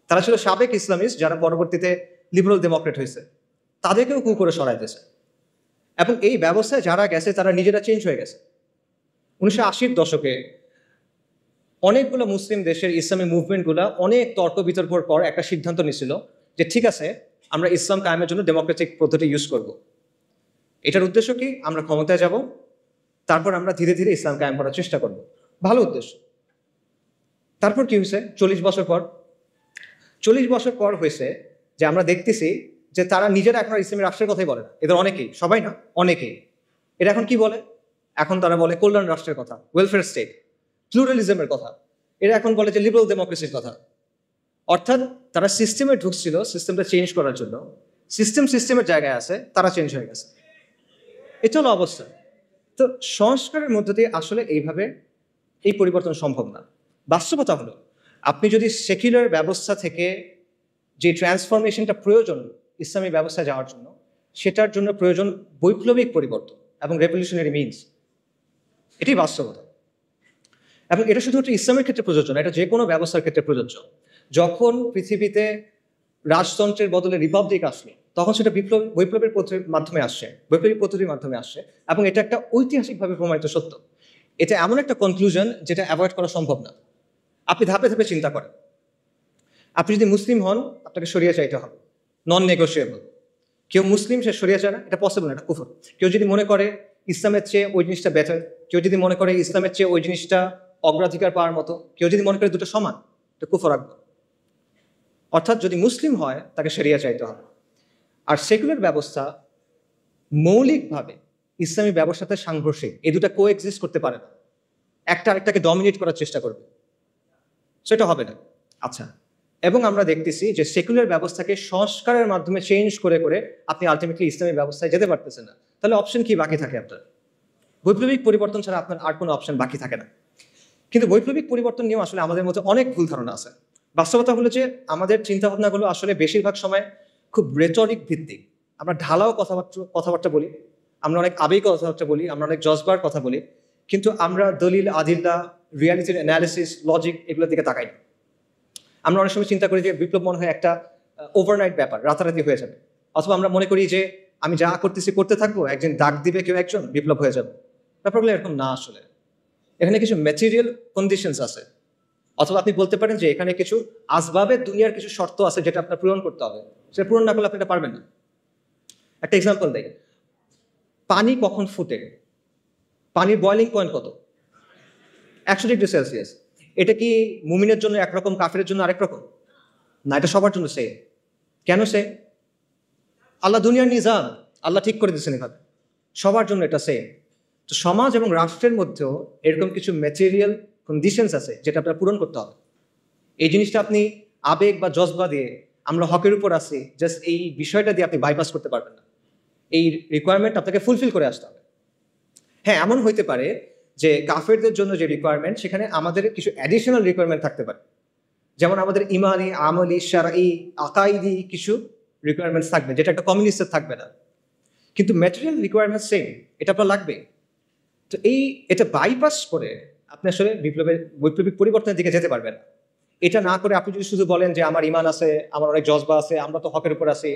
তারা ছিল সাবেক ইসলামিস্ট যারা পরবর্তীতে লিবারাল ডেমোক্রেট হয়েছে, তাদেরকেও কু করে সরাই দিয়েছে। এবং এই ব্যবস্থায় যারা গেছে তারা নিজেরা চেঞ্জ হয়ে গেছে। 1980-র দশকে অনেকগুলো মুসলিম দেশের ইসলামী মুভমেন্টগুলো অনেক তর্ক বিতর্কর পর একটা সিদ্ধান্ত নিয়েছিল যে ঠিক আছে, আমরা ইসলাম কায়েমের জন্য ডেমোক্রেটিক পদ্ধতি ইউজ করব। এটার উদ্দেশ্য কি? আমরা ক্ষমতায় যাব, তারপর আমরা ধীরে ধীরে ইসলাম কায়েম করার চেষ্টা করব। ভালো উদ্দেশ্য। তারপর কি হয়েছে? 40 বছর পর হয়েছে যে আমরা দেখতেছি যে তারা নিজেরা এখন ইসলামী রাষ্ট্রের কথাই বলে না। এদের অনেকেই, সবাই না, অনেকেই এটা এখন কি বলে? এখন তারা বলে কল্যাণ রাষ্ট্রের কথা, ওয়েলফেয়ার স্টেট, প্লুরালিজমের কথা। এরা এখন বলে যে লিবারাল ডেমোক্রেসির কথা। অর্থাৎ তারা সিস্টেমে ঢুকছিল সিস্টেমটা চেঞ্জ করার জন্য, সিস্টেমের জায়গায় আছে, তারা চেঞ্জ হয়ে গেছে। এটা হলো অবস্থা। তো সংস্কারের মধ্য দিয়ে আসলে এইভাবে এই পরিবর্তন সম্ভব না। বাস্তবতা হলো, আপনি যদি সেকুলার ব্যবস্থা থেকে যে ট্রান্সফরমেশনটা প্রয়োজন ইসলামী ব্যবস্থায় যাওয়ার জন্য, সেটার জন্য প্রয়োজন বৈপ্লবিক পরিবর্তন এবং রেভলিউশনারি মিনস। এটাই বাস্তবতা। এবং এটা শুধুমাত্র ইসলামের ক্ষেত্রে প্রযোজ্য না, এটা যে কোনো ব্যবস্থার ক্ষেত্রে প্রযোজ্য। যখন পৃথিবীতে রাজতন্ত্রের বদলে রিপাবলিক আসলো, তখন সেটা বৈপ্লবের মাধ্যমে আসছে, বৈপ্লবিক পদ্ধতির মাধ্যমে আসছে। এবং এটা একটা ঐতিহাসিকভাবে প্রমাণিত সত্য। এটা এমন একটা কনক্লুশন যেটা অ্যাভয়েড করা সম্ভব না। আপনি ধাপে ধাপে চিন্তা করেন। আপনি যদি মুসলিম হন, আপনাকে শরিয়া চাইতে হবে, নন নেগোশিয়েবল। কেউ মুসলিম, সে শরিয়া চায় না, এটা পসিবল না, এটা কুফর। কেউ যদি মনে করে ইসলামের চেয়ে ওই জিনিসটা বেটার, কেউ যদি মনে করে ইসলামের চেয়ে ওই জিনিসটা অগ্রাধিকার পাওয়ার মতো, কেউ যদি মনে করে দুটো সমান, এটা কুফর রাখবে। অর্থাৎ যদি মুসলিম হয় তাকে শরিয়া চাইতে হবে। আর সেকুলার ব্যবস্থা মৌলিকভাবে ইসলামী ব্যবস্থাতে সাংঘর্ষিক, এই দুটা কো এক্সিস্ট করতে পারে না। একটা আরেকটাকে ডমিনেট করার চেষ্টা করবে, সেটা হবে না। আচ্ছা, এবং আমরা দেখতেছি যে সেকুলার ব্যবস্থাকে সংস্কারের মাধ্যমে চেঞ্জ করে করে আপনি আলটিমেটলি ইসলামী ব্যবস্থায় যেতে পারতেছেন না। তাহলে অপশন কি বাকি থাকে আপনার? বৈপ্লবিক পরিবর্তন ছাড়া আপনার আর কোনো অপশন বাকি থাকে না। কিন্তু বৈপ্লবিক পরিবর্তন নিয়েও আসলে আমাদের মধ্যে অনেক ভুল ধারণা আছে। বাস্তবতা হলো যে আমাদের চিন্তাভাবনাগুলো আসলে বেশিরভাগ সময় খুব রেটরিক ভিত্তিক। আমরা ঢালাও কথাবার্তা বলি, আমরা অনেক আবেগ কথাবার্তা বলি, আমরা অনেক জজবার কথা বলি, কিন্তু আমরা দলিল, আদিল্লা, রিয়ালিটির অ্যানালিসিস, লজিক এগুলোর দিকে তাকাই না। আমরা অনেক সময় চিন্তা করি যে বিপ্লব মনে হয় একটা ওভারনাইট ব্যাপার, রাতারাতি হয়ে যাবে। অথবা আমরা মনে করি যে আমি যা করতেছি করতে থাকবো, একদিন ডাক দিবে কেউ একজন, বিপ্লব হয়ে যাবে। ব্যাপারগুলো এরকম না। আসলে এখানে কিছু ম্যাটেরিয়াল কন্ডিশনস আছে, অথবা আপনি বলতে পারেন যে এখানে কিছু আসবাবের দুনিয়ার কিছু শর্ত আছে যেটা আপনার পূরণ করতে হবে। সেটা পূরণ না করলে আপনি এটা পারবেন না। একটা এক্সাম্পল দেয়, পানি কখন ফুটে? পানির বয়লিং পয়েন্ট কত? 100 ডিগ্রি সেলসিয়াস। এটা কি মুমিনের জন্য একরকম, কাফেরের জন্য আরেক রকম? না, এটা সবার জন্য সেম। কেন সে? আল্লাহ দুনিয়ার নিজাম, আল্লাহ ঠিক করে দিচ্ছেন এভাবে, সবার জন্য এটা সেম। তো সমাজ এবং রাষ্ট্রের মধ্যেও এরকম কিছু ম্যাটেরিয়াল কন্ডিশনস আছে যেটা আপনার পূরণ করতে হবে। এই জিনিসটা আপনি আবেগ বা জজবা দিয়ে, আমরা হকের উপর আছি, জাস্ট এই বিষয়টা দিয়ে আপনি বাইপাস করতে পারবেন না। এই রিকোয়ারমেন্ট আপনাকে ফুলফিল করে আসতে হবে। হ্যাঁ, এমন হইতে পারে যে কাফেরদের জন্য যে রিকোয়ারমেন্ট, সেখানে আমাদের কিছু অ্যাডিশনাল রিকোয়ারমেন্ট থাকতে পারে। যেমন আমাদের ইমানি, আমলি, শারঈ, আকাইদি কিছু রিকোয়ারমেন্টস থাকবে, যেটা একটা কমিউনিস্টের থাকবে না। কিন্তু ম্যাটেরিয়াল রিকোয়ারমেন্ট সেম, এটা আপনার লাগবে। তো এটা বাইপাস করে আপনি আসলে বৈপ্লবিক পরিবর্তনের দিকে যেতে পারবেন। এটা না করে আপনি যদি শুধু বলেন যে আমার ইমান আছে, আমার অনেক জজবা আছে, আমরা তো হকের উপর আছি,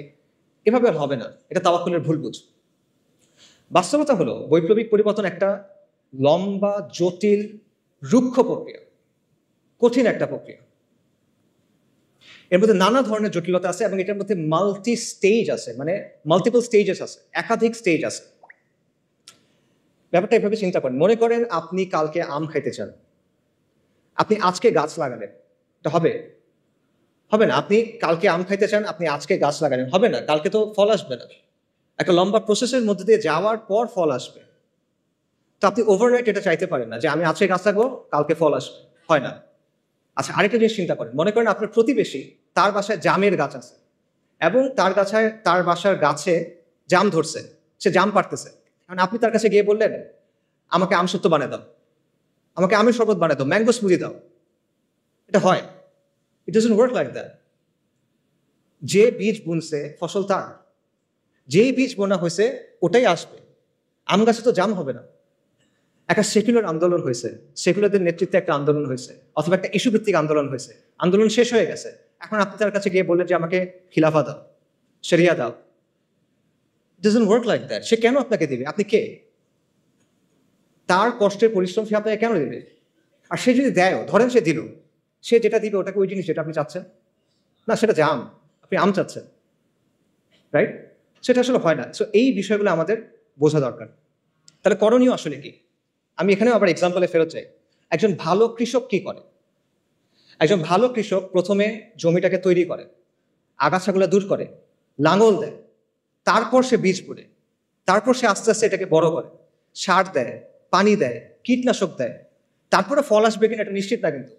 এভাবে আর হবে না। এটা তাওয়াক্কুলের ভুল বুঝ। বাস্তবতা হলো বৈপ্লবিক পরিবর্তন একটা লম্বা, জটিল, রুক্ষ প্রক্রিয়া, কঠিন একটা প্রক্রিয়া। এর মধ্যে নানা ধরনের জটিলতা আছে এবং এটার মধ্যে মাল্টি স্টেজ আছে, মানে মাল্টিপল স্টেজেস আছে, একাধিক স্টেজ আছে। ব্যাপারটা এভাবে চিন্তা করেন, মনে করেন আপনি কালকে আম খাইতে চান, আপনি আজকে গাছ লাগালেন, এটা হবে? হবে না। আপনি কালকে আম খাইতে চান, আপনি আজকে গাছ লাগালেন, হবে না, কালকে তো ফল আসবে না। একটা লম্বা প্রসেসের মধ্যে দিয়ে যাওয়ার পর ফল আসবে। তো আপনি ওভারনাইট এটা চাইতে পারেন না যে আমি আজকে গাছ লাগাবো, কালকে ফল আসবে, হয় না। আচ্ছা, আরেকটা জিনিস চিন্তা করেন, মনে করেন আপনার প্রতিবেশী, তার বাসায় জামের গাছ আছে এবং তার বাসার গাছে জাম ধরছে, সে জাম পাড়তেছে। কারণ আপনি তার কাছে গিয়ে বললেন, আমাকে আমসত্ত্ব বানিয়ে দাও, আমাকে আমের শরবত বানিয়ে দাও, ম্যাঙ্গো স্মুদি দাও। এটা হয়? ইট ডাজন্ট ওয়ার্ক লাইক দ্যাট। যে বীজ বুনছে ফসল তার, যেই বীজ বোনা হয়েছে ওটাই আসবে। আম গাছে তো জাম হবে না। একটা সেকুলার আন্দোলন হয়েছে, সেকুলারদের নেতৃত্বে একটা আন্দোলন হয়েছে, অথবা একটা ইস্যু ভিত্তিক আন্দোলন হয়েছে, আন্দোলন শেষ হয়ে গেছে। এখন আপনি তার কাছে গিয়ে বললেন যে আমাকে খিলাফা দাও, শরিয়া দাও। It doesn't work like that. সে কেন আপনাকে দিবে? আপনি কে? তার কষ্টের পরিশ্রম সে আপনাকে কেন দেবে? আর সে যদি দেয়ও, ধরেন সে দিল, সে যেটা দিবে ওটাকে ওই জিনিস যেটা আপনি চাচ্ছেন না, সেটা জাম, আপনি আম চাচ্ছেন, রাইট? সেটা আসলে হয় না। সো এই বিষয়গুলো আমাদের বোঝা দরকার। তাহলে করণীয় আসলে কি? আমি এখানেও আবার এক্সাম্পলে ফেরত চাই। একজন ভালো কৃষক কি করে? একজন ভালো কৃষক প্রথমে জমিটাকে তৈরি করে, আগাছাগুলো দূর করে, লাঙল দেয়, তারপর সে বীজ বুনে, তারপর সে আস্তে আস্তে এটাকে বড় করে, সার দেয়, পানি দেয়, কীটনাশক দেয়। তারপরে ফল আসবে কিনা এটা নিশ্চিত না, কিন্তু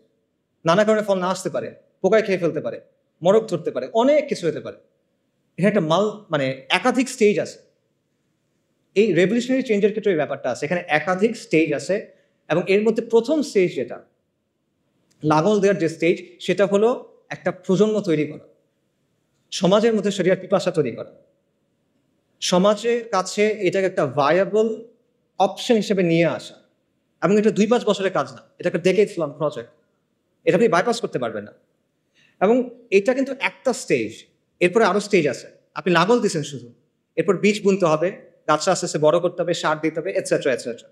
নানা কারণে ফল না আসতে পারে, পোকায় খেয়ে ফেলতে পারে, মরক ধরতে পারে, অনেক কিছু হতে পারে। এখানে একটা মানে একাধিক স্টেজ আছে। এই রেভলিউশনারি চেঞ্জের ক্ষেত্রে এই ব্যাপারটা আছে, এখানে একাধিক স্টেজ আছে। এবং এর মধ্যে প্রথম স্টেজ যেটা, লাঙল দেওয়ার যে স্টেজ, সেটা হলো একটা প্রজন্ম তৈরি করা, সমাজের মধ্যে শরিয়ার পিপাসা তৈরি করা, সমাজের কাছে এটাকে একটা ভায়াবল অপশন হিসেবে নিয়ে আসা। এবং এটা 2-5 বছরের কাজ না, এটা একটা ডেকেডস লং প্রজেক্ট। এটা আপনি বাইপাস করতে পারবেন না। এবং এটা কিন্তু একটা স্টেজ, এরপরে আরো স্টেজ আছে। আপনি লাঙল দিচ্ছেন শুধু, এরপর বীজ বুনতে হবে, গাছটা আস্তে আস্তে বড় করতে হবে, সার দিতে হবে, এটসেট্রা এটসেট্রা।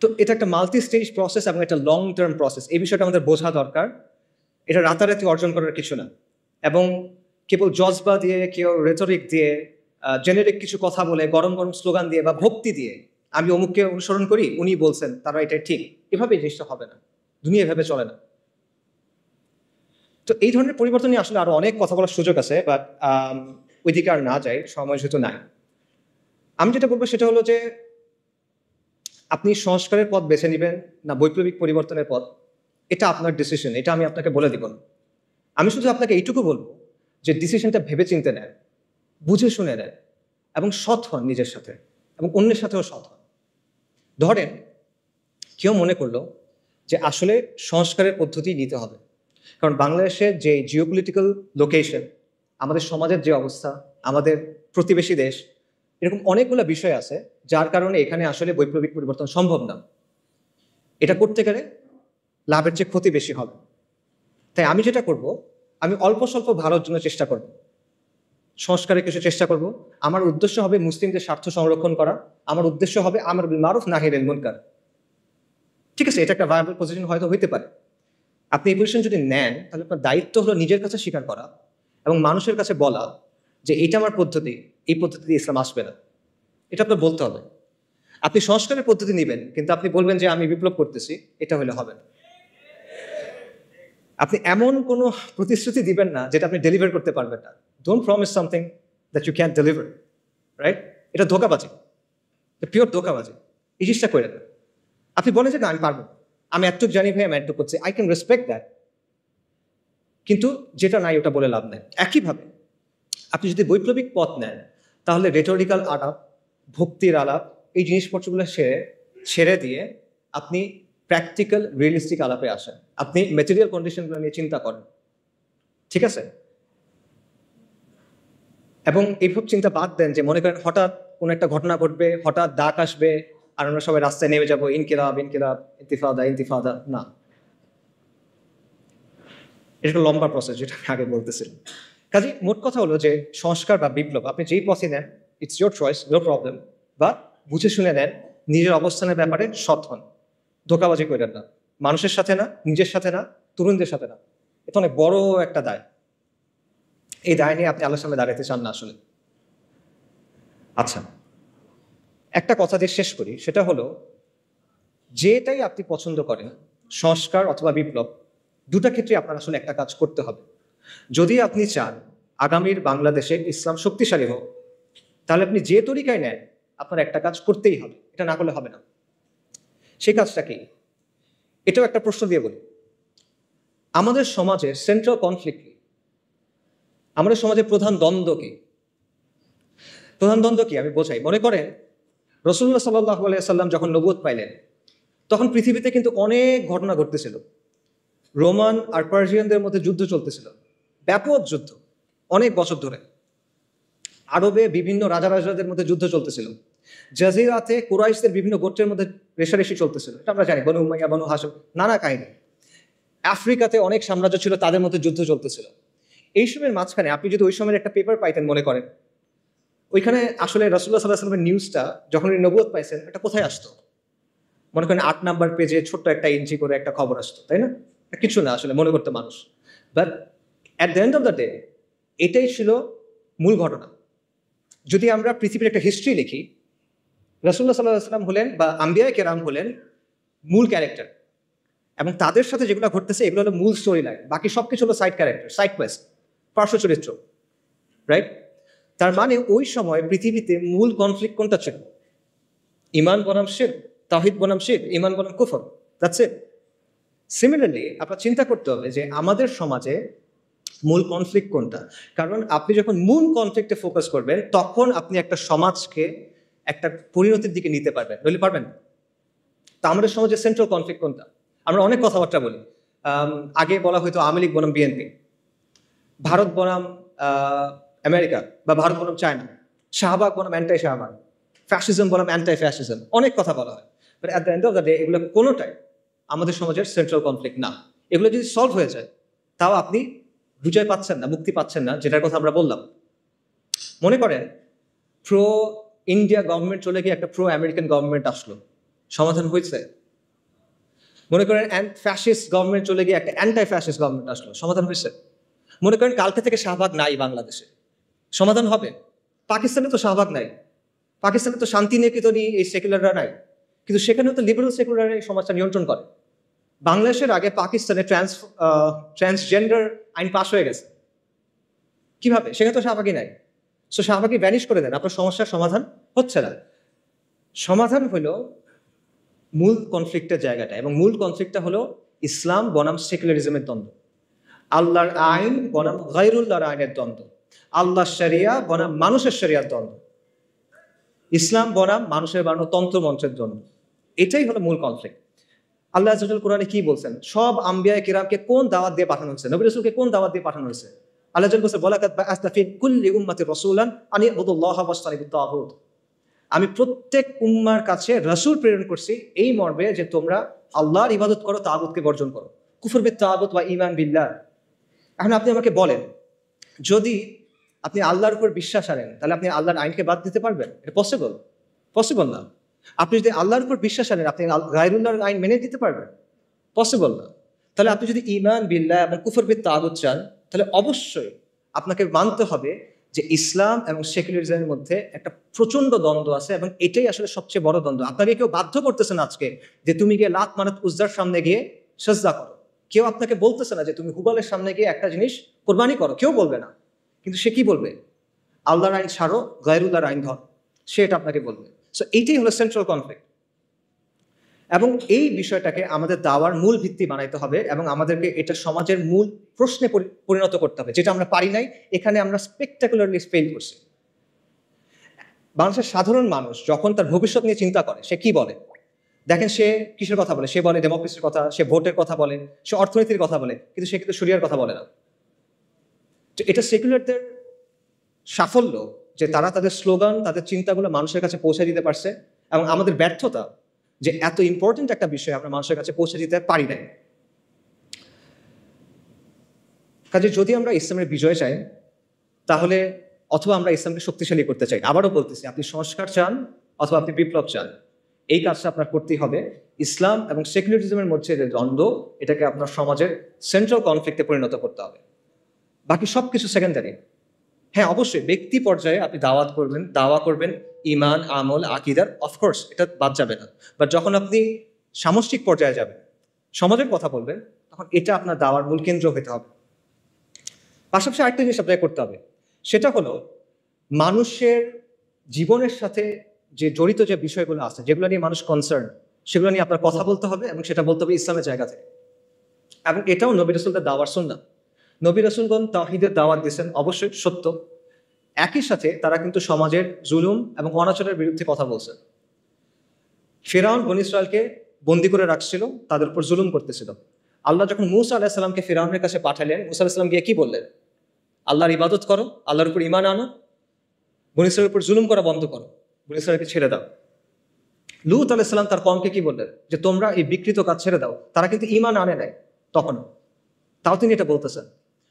তো এটা একটা মাল্টি স্টেজ প্রসেস এবং একটা লং টার্ম প্রসেস। এই বিষয়টা আমাদের বোঝা দরকার। এটা রাতারাতি অর্জন করার কিছু না। এবং কেবল জজবা দিয়ে, কেউ রেটরিক দিয়ে, জেনেরিক কিছু কথা বলে, গরম গরম স্লোগান দিয়ে বা ভক্তি দিয়ে, আমি অমুককে অনুসরণ করি, উনি বলছেন তারা এটা ঠিক, এভাবে এই জিনিসটা হবে না। দুনিয়া এভাবে চলে না। তো এই ধরনের পরিবর্তন নিয়ে আসলে আরো অনেক কথা বলার সুযোগ আছে, বাট ওইদিকে আর না যাই, সময় যেহেতু নাই। আমি যেটা বলবো সেটা হলো যে আপনি সংস্কারের পথ বেছে নেবেন না বৈপ্লবিক পরিবর্তনের পথ, এটা আপনার ডিসিশন, এটা আমি আপনাকে বলে দিব না। আমি শুধু আপনাকে এইটুকু বলবো যে ডিসিশনটা ভেবে চিনতে নেন, বুঝে শুনে নেন, এবং সৎ হন নিজের সাথে এবং অন্যের সাথেও সৎ হন। ধরেন কেউ মনে করলো যে আসলে সংস্কারের পদ্ধতি নিতে হবে, কারণ বাংলাদেশের যে জিওপলিটিক্যাল লোকেশন, আমাদের সমাজের যে অবস্থা, আমাদের প্রতিবেশী দেশ, এরকম অনেকগুলো বিষয় আছে যার কারণে এখানে আসলে বৈপ্লবিক পরিবর্তন সম্ভব না। এটা করতে গেলে লাভের চেয়ে ক্ষতি বেশি হবে। তাই আমি যেটা করব, আমি অল্প স্বল্প ভালোর জন্য চেষ্টা করব, সংস্কারের কিছু চেষ্টা করব। আমার উদ্দেশ্য হবে মুসলিমদের স্বার্থ সংরক্ষণ করা, আমার উদ্দেশ্য হবে আমর বিল মারুফ নাহি আনিল মুনকার। ঠিক আছে, এটা একটা ভায়াবল পজিশন হয়তো হইতে পারে। আপনি এই পজিশন যদি নেন, তাহলে আপনার দায়িত্ব হলো নিজের কাছে স্বীকার করা এবং মানুষের কাছে বলা যে এটা আমার পদ্ধতি, এই পদ্ধতি দিয়ে ইসলাম আসবে না, এটা আপনার বলতে হবে। আপনি সংস্কারের পদ্ধতি নেবেন, কিন্তু আপনি বলবেন যে আমি বিপ্লব করতেছি, এটা হলে হবে না। আপনি এমন কোনো প্রতিশ্রুতি দিবেন না যেটা আপনি ডেলিভার করতে পারবেন না। Don't promise something that you can deliver, right? এটা ধোকাবাজি, পিওর ধোকাবাজি। এই জিনিসটা করে দেন। আপনি বলেন যে না আমি পারবো, আমি এতটুকু জানি ভাই, আমি এতটুকু করছি, আই ক্যান রেসপেক্ট দ্যাট, কিন্তু যেটা নাই ওটা বলে লাভ নেই। একইভাবে আপনি যদি বৈপ্লবিক পথ নেন, তাহলে রেটোরিক্যাল আলাপ, ভক্তির আলাপ, এই জিনিসপত্রগুলো ছেড়ে দিয়ে আপনি প্র্যাকটিক্যাল রিয়েলিস্টিক আলাপে আসেন। আপনি ম্যাটেরিয়াল কন্ডিশনগুলো নিয়ে চিন্তা করেন, ঠিক আছে? এবং এইসব চিন্তা বাদ দেন যে মনে করেন হঠাৎ কোনো একটা ঘটনা ঘটবে, হঠাৎ ডাক আসবে, আর আমরা সবাই রাস্তায় নেমে যাবো, ইনকিলাব ইনকিলাব, ইন্তিফাদা ইন্তিফাদা। না, এটা একটা লম্বা প্রসেস, যেটা আমি আগে বলতেছিলাম। কাজে মোট কথা হলো যে সংস্কার বা বিপ্লব আপনি যেই পথে নেন, it's your choice, no problem. বা বুঝে শুনে নেন, নিজের অবস্থানের ব্যাপারে সৎ হন, ধোকাবাজি করেন না, মানুষের সাথে না, নিজের সাথে না, তরুণদের সাথে না। এটা অনেক বড় একটা দায়। এই দায় নিয়ে আপনি আল্লাহর সামনে দাঁড়াতে চান না আসলে। আচ্ছা, একটা কথা দিয়ে শেষ করি, সেটা হলো যেটাই আপনি পছন্দ করেন, সংস্কার অথবা বিপ্লব, দুটা ক্ষেত্রে আপনার আসলে একটা কাজ করতে হবে। যদি আপনি চান আগামীর বাংলাদেশে ইসলাম শক্তিশালী হোক, তাহলে আপনি যে তরিকায় নেন, আপনার একটা কাজ করতেই হবে, এটা না করলে হবে না। সেই কাজটা কি? এটাও একটা প্রশ্ন দিয়ে বলি, আমাদের সমাজে সেন্ট্রাল কনফ্লিক্ট কি? আমাদের সমাজে প্রধান দ্বন্দ্ব কি? প্রধান দ্বন্দ্ব কি আমি বোঝাই। মনে করেন রাসূলুল্লাহ সাল্লাল্লাহু আলাইহি ওয়াসাল্লাম যখন নবুয়ত পাইলেন, তখন পৃথিবীতে কিন্তু অনেক ঘটনা ঘটতেছিল। রোমান আর পার্সিয়ানদের মধ্যে যুদ্ধ চলতেছিল, ব্যাপক যুদ্ধ, অনেক বছর ধরে। আরবে বিভিন্ন রাজাদের মধ্যে যুদ্ধ চলতেছিল। জাজিরাতে কুরাইশদের বিভিন্ন গোত্রের মধ্যে রেষারেষি চলতেছিল, এটা আমরা জানি, বনু উমাইয়া, বনু হাশম, নানা কাহিনী। আফ্রিকাতে অনেক সাম্রাজ্য ছিল, তাদের মধ্যে যুদ্ধ চলতেছিল। এই সময়ের মাঝখানে আপনি যদি ওই সময়ের একটা পেপার পাইতেন, মনে করেন ওইখানে আসলে রাসূলুল্লাহ সাল্লাল্লাহু আলাইহি ওয়াসাল্লামের নিউজটা যখন উনি নবুয়ত পাইছেন, এটা কোথায় আসতো? মনে করেন 8 নাম্বার পেজে ছোট্ট একটা ইঞ্চি করে একটা খবর আসতো, তাই না? কিছু না আসলে মনে করতে মানুষ, but at the end of the day এটাই ছিল মূল ঘটনা। যদি আমরা পৃথিবীর একটা হিস্ট্রি লিখি, রাসূলুল্লাহ সাল্লাল্লাহু আলাইহি ওয়াসাল্লাম হলেন বা আম্বিয়া কেরাম হলেন মূল ক্যারেক্টার, এবং তাদের সাথে যেগুলো ঘটতেছে এগুলো হলো মূল স্টোরি লাইন, বাকি সবকিছু হলো সাইড ক্যারেক্টার, সাইড কোয়েস্ট, পার্শ্ব চরিত্র, রাইট? তার মানে ওই সময় পৃথিবীতে মূল কনফ্লিক্ট কোনটা ছিল? ইমান বনাম শিরক, তাওহীদ বনাম শিরক, ইমান বনাম কুফর, দ্যাটস ইট। সিমিলারলি আপনার চিন্তা করতে হবে যে আমাদের সমাজে মূল কনফ্লিক্ট কোনটা। কারণ আপনি যখন মূল কনফ্লিক্টে ফোকাস করবেন, তখন আপনি একটা সমাজকে একটা পরিণতির দিকে নিতে পারবেন, নইলে পারবেন না। তা আমাদের সমাজে সেন্ট্রাল কনফ্লিক্ট কোনটা? আমরা অনেক কথাবার্তা বলি। আগে বলা হয়তো আওয়ামী লীগ বনাম বিএনপি, ভারত বনাম আমেরিকা, বা ভারত বনাম চায়না, শাহবাগ বনাম অ্যান্টাই শাহবাগ, ফ্যাসিজম বনাম অ্যান্টাই ফ্যাসিজম, অনেক কথা বলা হয়। But at the end of the day এগুলো কোনোটাই আমাদের সমাজের সেন্ট্রাল কনফ্লিক্ট না। এগুলো যদি সলভ হয়ে যায়, তাও আপনি বিজয় পাচ্ছেন না, মুক্তি পাচ্ছেন না, যেটার কথা আমরা বললাম। মনে করেন প্রো ইন্ডিয়া গভর্নমেন্ট চলে গিয়ে একটা প্রো আমেরিকান গভর্নমেন্ট আসলো, সমাধান হয়েছে? মনে করেন ফ্যাসিস্ট গভর্নমেন্ট চলে গিয়ে একটা অ্যান্টাই ফ্যাসিস্ট গভর্নমেন্ট আসলো, সমাধান হয়েছে? মনে করেন কালকে থেকে শাহবাগ নাই বাংলাদেশে, সমাধান হবে? পাকিস্তানে তো শাহবাগ নাই, পাকিস্তানে তো শান্তিনিকেতনই এই সেকুলাররা নাই, কিন্তু সেখানেও তো লিবারেল সেকুলার এই সমাজটা নিয়ন্ত্রণ করে। বাংলাদেশের আগে পাকিস্তানে ট্রান্সজেন্ডার আইন পাশ হয়ে গেছে, কিভাবে? সেখানে তো শাহবাগই নাই। সো শাহবাগি ভ্যানিশ করে দেন, আপনার সমস্যার সমাধান হচ্ছে না। সমাধান হলো মূল কনফ্লিক্টের জায়গাটা, এবং মূল কনফ্লিক্টটা হলো ইসলাম বনাম সেকুলারিজমের দ্বন্দ্ব, আল্লাহর আইন বনাম গায়রুল্লাহর আইনের দ্বন্দ্ব, আল্লাহর শরিয়া বনাম মানুষের শরিয়ার দ্বন্দ্ব, ইসলাম বনাম মানুষের বানানো তন্ত্রমন্ত্রের দ্বন্দ্ব। এটাই হলো মূল কনফ্লিক্ট। আল্লাহ আযজা ওয়া জাল্লা কোরআনে কি বলছেন? সব আম্বিয়া কিরামকে কোন দাওয়াত দিয়ে পাঠানো হয়েছে? নবী রাসূলকে কোন দাওয়াত দিয়ে পাঠানো হয়েছে? আল্লাহ আযজা ওয়া জাল্লা বলছে, ওয়ালাকাদ বাআসনা ফি কুল্লি উম্মাতির রাসূলান আন ইবুদুল্লাহা ওয়াজতানিবুত তাগুত। আমি প্রত্যেক উম্মার কাছে রাসূল প্রেরণ করছি এই মর্মে যে তোমরা আল্লাহর ইবাদত করো, তাগুতকে বর্জন করো। কুফর বিত তাগুত ওয়া ঈমান বিল্লাহ। এখন আপনি আমাকে বলেন, যদি আপনি আল্লাহর উপর বিশ্বাস আনেন, তাহলে আপনি আল্লাহর আইনকে বাদ দিতে পারবেন? এটা পসিবল? পসিবল না। আপনি যদি আল্লাহর উপর বিশ্বাস আনেন, আপনি গায়রুল্লাহর আইন মেনে দিতে পারবেন? পসিবল না। তাহলে আপনি যদি ঈমান বিল্লাহ এবং কুফর বিত তাগুত চান, তাহলে অবশ্যই আপনাকে মানতে হবে যে ইসলাম এবং সেকুলারিজমের মধ্যে একটা প্রচন্ড দ্বন্দ্ব আছে, এবং এটাই আসলে সবচেয়ে বড় দ্বন্দ্ব। আপনাকে কেউ বাধ্য করতেছে না আজকে যে তুমি গিয়ে লাত মানাত উজ্জার সামনে গিয়ে সাজদা করো। কেউ আপনাকে বলতেছে না যে তুমি হুবলের সামনে গিয়ে একটা জিনিস কোরবানি করো, কেউ বলবে না। কিন্তু সে কি বলবে? আল্লাহর আইন ছাড়ো, গায়রুল্লাহর আইন ধর, সে এটা আপনাকে বলবে। সো এইটাই হলো সেন্ট্রাল কনফ্লিক্ট, এবং এই বিষয়টাকে আমাদের দাওয়ার মূল ভিত্তি বানাইতে হবে, এবং আমাদেরকে এটা সমাজের মূল প্রশ্নে পরিণত করতে হবে, যেটা আমরা পারি নাই। এখানে আমরা স্পেকটাকুলারলি ফেল করছি। বাংলাদেশের সাধারণ মানুষ যখন তার ভবিষ্যৎ নিয়ে চিন্তা করে, সে কি বলে দেখেন? সে কিসের কথা বলে? সে বলে ডেমোক্রেসির কথা, সে ভোটের কথা বলে, সে অর্থনীতির কথা বলে, কিন্তু সে কিন্তু শরিয়ার কথা বলে না। তো এটা সেকুলারদের সাফল্য যে তারা তাদের স্লোগান, তাদের চিন্তাগুলো মানুষের কাছে পৌঁছে দিতে পারছে, এবং আমাদের ব্যর্থতা যে এত ইম্পর্টেন্ট একটা বিষয় আমরা মানুষের কাছে পৌঁছে দিতে পারি নাই। কাজে যদি আমরা ইসলামের বিজয় চাই, তাহলে অথবা আমরা ইসলামকে শক্তিশালী করতে চাই, আবারও বলতেছি, আপনি সংস্কার চান অথবা আপনি বিপ্লব চান, এই কাজটা আপনার করতেই হবে। ইসলাম এবং সেকুলারিজমের মধ্যে যে দ্বন্দ্ব, এটাকে আপনার সমাজের সেন্ট্রাল কনফ্লিক্টে পরিণত করতে হবে। বাকি সব কিছু সেকেন্ডারি। হ্যাঁ, অবশ্যই ব্যক্তি পর্যায়ে আপনি দাওয়া করবেন ইমান, আমল, আকীদার, অফকোর্স এটা বাদ যাবে না। বাট যখন আপনি সামষ্টিক পর্যায়ে যাবেন, সমাজের কথা বলবেন, তখন এটা আপনার দাওয়ার মূল কেন্দ্র হতে হবে। পাশাপাশি আরেকটা জিনিস আপনাকে করতে হবে, সেটা হলো মানুষের জীবনের সাথে যে জড়িত যে বিষয়গুলো আছে, যেগুলো নিয়ে মানুষ কনসার্ন, সেগুলো নিয়ে আপনার কথা বলতে হবে, এবং সেটা বলতে হবে ইসলামের জায়গা থেকে। এবং এটাও নবী রাসূলদের দাওয়ার সুন্নাহ। নবী রাসূলগণ তাওহীদের দাওয়াত দিয়েছেন, অবশ্যই সত্য। একই সাথে তারা কিন্তু সমাজের জুলুম এবং অনাচারের বিরুদ্ধে কথা বলছেন। ফিরআউন বনী ইসরায়েলকে বন্দী করে রাখছিল, তাদের উপর জুলুম করতেছিল। আল্লাহ যখন মূসা আলাইহিস সালামকে ফিরআউনের কাছে পাঠালেন, মূসা আলাইহিস সালাম গিয়ে কি বললেন? আল্লাহর ইবাদত করো, আল্লাহর উপর ঈমান আনো, বনী ইসরায়েলের উপর জুলুম করা বন্ধ করো, বনী ইসরায়েলকে ছেড়ে দাও। লূত আলাইহিস সালাম তার কওমকে কি বললেন? যে তোমরা এই বিকৃত কাজ ছেড়ে দাও। তারা কিন্তু ঈমান আনে নাই তখনও, তাও তিনি এটা বলতেছেন।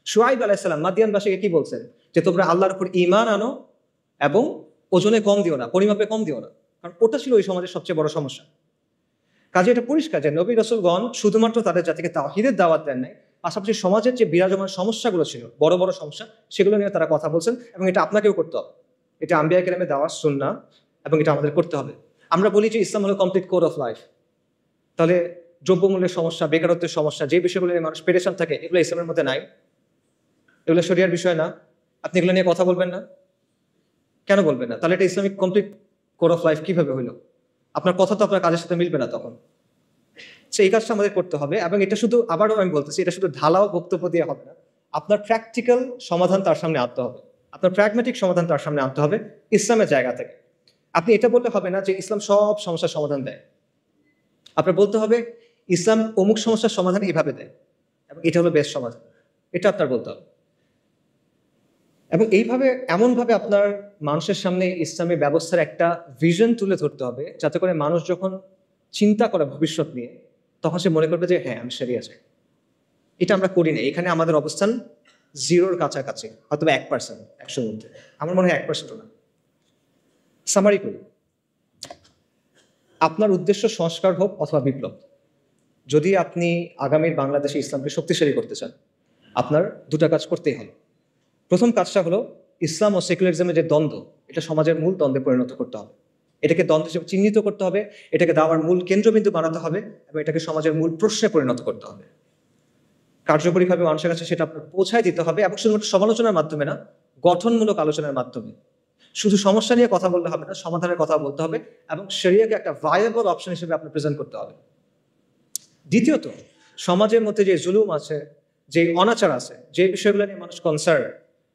শুআইব আলাইহিস সালাম মাদিয়ানবাসীকে কি বলছেন? যে তোমরা আল্লাহর উপর ঈমান আনো এবং ওজনে কম দিও না, পরিমাপে কম দিও না, কারণ ওটা ছিল ওই সমাজের সবচেয়ে বড় সমস্যা। কাজে এটা পরিষ্কার যে নবী রাসূলগণ শুধুমাত্র তাদের জাতিকে তাওহীদের দাওয়াত দেন নাই, পাশাপাশি সমাজের যে বিরাজমান সমস্যাগুলো ছিল, বড় বড় সমস্যা, সেগুলো নিয়ে তারা কথা বলছেন, এবং এটা আপনাকেও করতে হবে। এটা আম্বিয়া কেরামের দাওয়াত সুন্নাহ, এবং এটা আমাদের করতে হবে। আমরা বলি যে ইসলাম হলো কমপ্লিট কোড অফ লাইফ। তাহলে দ্রব্যমূল্যের সমস্যা, বেকারত্বের সমস্যা, যে বিষয়গুলো নিয়ে মানুষ পেরেশান থাকে, এগুলো ইসলামের মধ্যে নাই, এগুলো শরিয়ার বিষয় না। আপনি এগুলো নিয়ে কথা বলবেন না, কেন বলবেন না? তাহলে এটা Islamic complete code of life কিভাবে হইলো? আপনার কথা তো আপনার কাজের সাথে মিলবে না তখন। সো এই কাজটা আমাদের করতে হবে, এবং এটা শুধু, আবারও আমি বলতেছি, এটা শুধু ঢালাও বক্তব্য দিয়ে হবে না। আপনার প্র্যাকটিক্যাল সমাধান তার সামনে আনতে হবে, আপনার প্র্যাগম্যাটিক সমাধান তার সামনে আনতে হবে ইসলামের জায়গা থেকে। আপনি এটা বললে হবে না যে ইসলাম সব সমস্যার সমাধান দেয়। আপনার বলতে হবে ইসলাম অমুক সমস্যার সমাধান এইভাবে দেয়, এবং এটা হলো বেস্ট সমাধান, এটা আপনার বলতে হবে। এবং এইভাবে, এমনভাবে আপনার মানুষের সামনে ইসলামী ব্যবস্থার একটা ভিশন তুলে ধরতে হবে, যাতে করে মানুষ যখন চিন্তা করে ভবিষ্যৎ নিয়ে, তখন সে মনে করবে যে হ্যাঁ, আমি শরিয়া চাই। এটা আমরা করি না। এখানে আমাদের অবস্থান জিরোর কাছাকাছি, হয়তো 1%, 100-র মধ্যে। আমার মনে হয় 1%ও না। সামারি করি, আপনার উদ্দেশ্য সংস্কার হোক অথবা বিপ্লব। যদি আপনি আগামীর বাংলাদেশে ইসলামকে শক্তিশালী করতে চান, আপনার দুটা কাজ করতেই হবে। প্রথম কাজটা হলো ইসলাম ও সেকুলারিজমের যে দ্বন্দ্ব, এটা সমাজের মূল দ্বন্দ্বে পরিণত করতে হবে। এটাকে দ্বন্দ্ব হিসেবে চিহ্নিত করতে হবে, এটাকে দাওয়ার মূল কেন্দ্রবিন্দু বানাতে হবে, এবং এটাকে সমাজের মূল প্রশ্নে পরিণত করতে হবে। কার্যকরীভাবে মানুষের কাছে সেটা আপনার পৌঁছায় দিতে হবে, এবং শুধুমাত্র সমালোচনার মাধ্যমে না, গঠনমূলক আলোচনার মাধ্যমে। শুধু সমস্যা নিয়ে কথা বললে হবে না, সমাধানের কথা বলতে হবে, এবং শরিয়াকে একটা ভায়াবল অপশন হিসেবে আপনি প্রেজেন্ট করতে হবে। দ্বিতীয়ত, সমাজের মধ্যে যে জুলুম আছে, যে অনাচার আছে, যে বিষয়গুলো নিয়ে মানুষ কনসার্ন,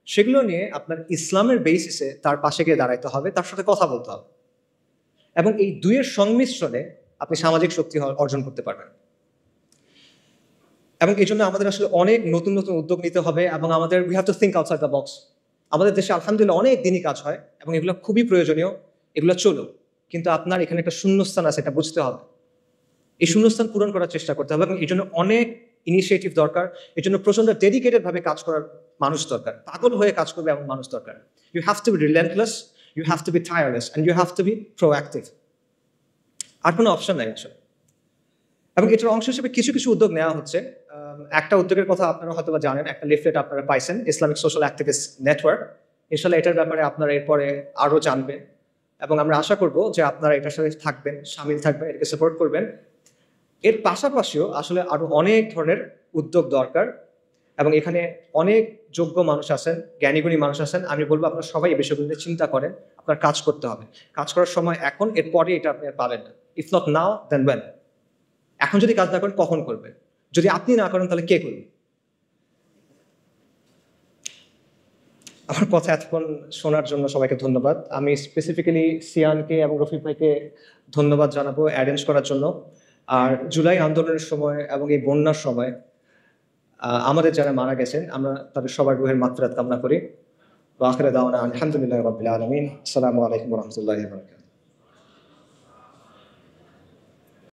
সেগুলো নিয়ে আপনার ইসলামের বেসিসে তার পাশে গিয়ে দাঁড়াইতে হবে, তার সাথে কথা বলতে হবে, এবং এই দুইয়ের সংমিশ্রণে আপনি সামাজিক শক্তি অর্জন করতে পারবেন। এবং এই জন্য আমাদের আসলে অনেক নতুন নতুন উদ্যোগ নিতে হবে, এবং আমাদের we have to think outside the box. আমাদের দেশে আলহামদুলিল্লাহ অনেক দিনই কাজ হয়, এবং এগুলো খুবই প্রয়োজনীয়, এগুলো চলুক। কিন্তু আপনার এখানে একটা শূন্যস্থান আছে, এটা বুঝতে হবে। এই শূন্যস্থান পূরণ করার চেষ্টা করতে হবে, এবং এই জন্য অনেক ইনিশিয়েটিভ দরকার। এই জন্য প্রচন্ড ডেডিকেটেড ভাবে কাজ করার মানুষ দরকার, পাগল হয়ে কাজ করবে এমন মানুষ দরকার। You have to be relentless, you have to be tireless, and you have to be proactive. আর কোনো অপশন নাই আসলে। এবং এটার অংশ হিসেবে কিছু কিছু উদ্যোগ নেওয়া হচ্ছে। একটা উদ্যোগের কথা আপনারা হয়তো বা জানেন, একটা লিফলেট আপনারা পাইছেন, ইসলামিক সোশ্যাল অ্যাক্টিভিস্ট নেটওয়ার্ক। ইনশাল্লাহ এটার ব্যাপারে আপনারা এরপরে আরও জানবেন, এবং আমরা আশা করব যে আপনারা এটার সাথে থাকবেন, সামিল থাকবেন, এটাকে সাপোর্ট করবেন। এর পাশাপাশিও আসলে আরো অনেক ধরনের উদ্যোগ দরকার, এবং এখানে অনেক যোগ্য মানুষ আছেন, জ্ঞানীগুণী মানুষ আছেন। আমি বলবো আপনারা সবাই এই বিষয়গুলো নিয়ে চিন্তা করেন, আপনার কাজ করতে হবে। কাজ করার সময় এখন, এরপরে এটা আপনি আর পাবেন না। If not now then when. এখন যদি কাজ না করেন কখন করবেন? যদি আপনি না করেন তাহলে কে করবে? আমার কথা এতক্ষণ শোনার জন্য সবাইকে ধন্যবাদ। আমি স্পেসিফিক্যালি সিয়ানকে এবং রফিক ভাইকে ধন্যবাদ জানাবো অ্যারেঞ্জ করার জন্য। আর জুলাই আন্দোলনের সময় এবং এই বন্যার সময় আমাদের যারা মারা গেছেন, আমরা তাদের সবার রুহের মাগফিরাত কামনা করি। ওয়া আখিরু দাওয়ানা আলহামদুলিল্লাহি রাব্বিল আলামিন। আসসালামু আলাইকুম ওয়া রাহমাতুল্লাহি ওয়া বারাকাতুহু।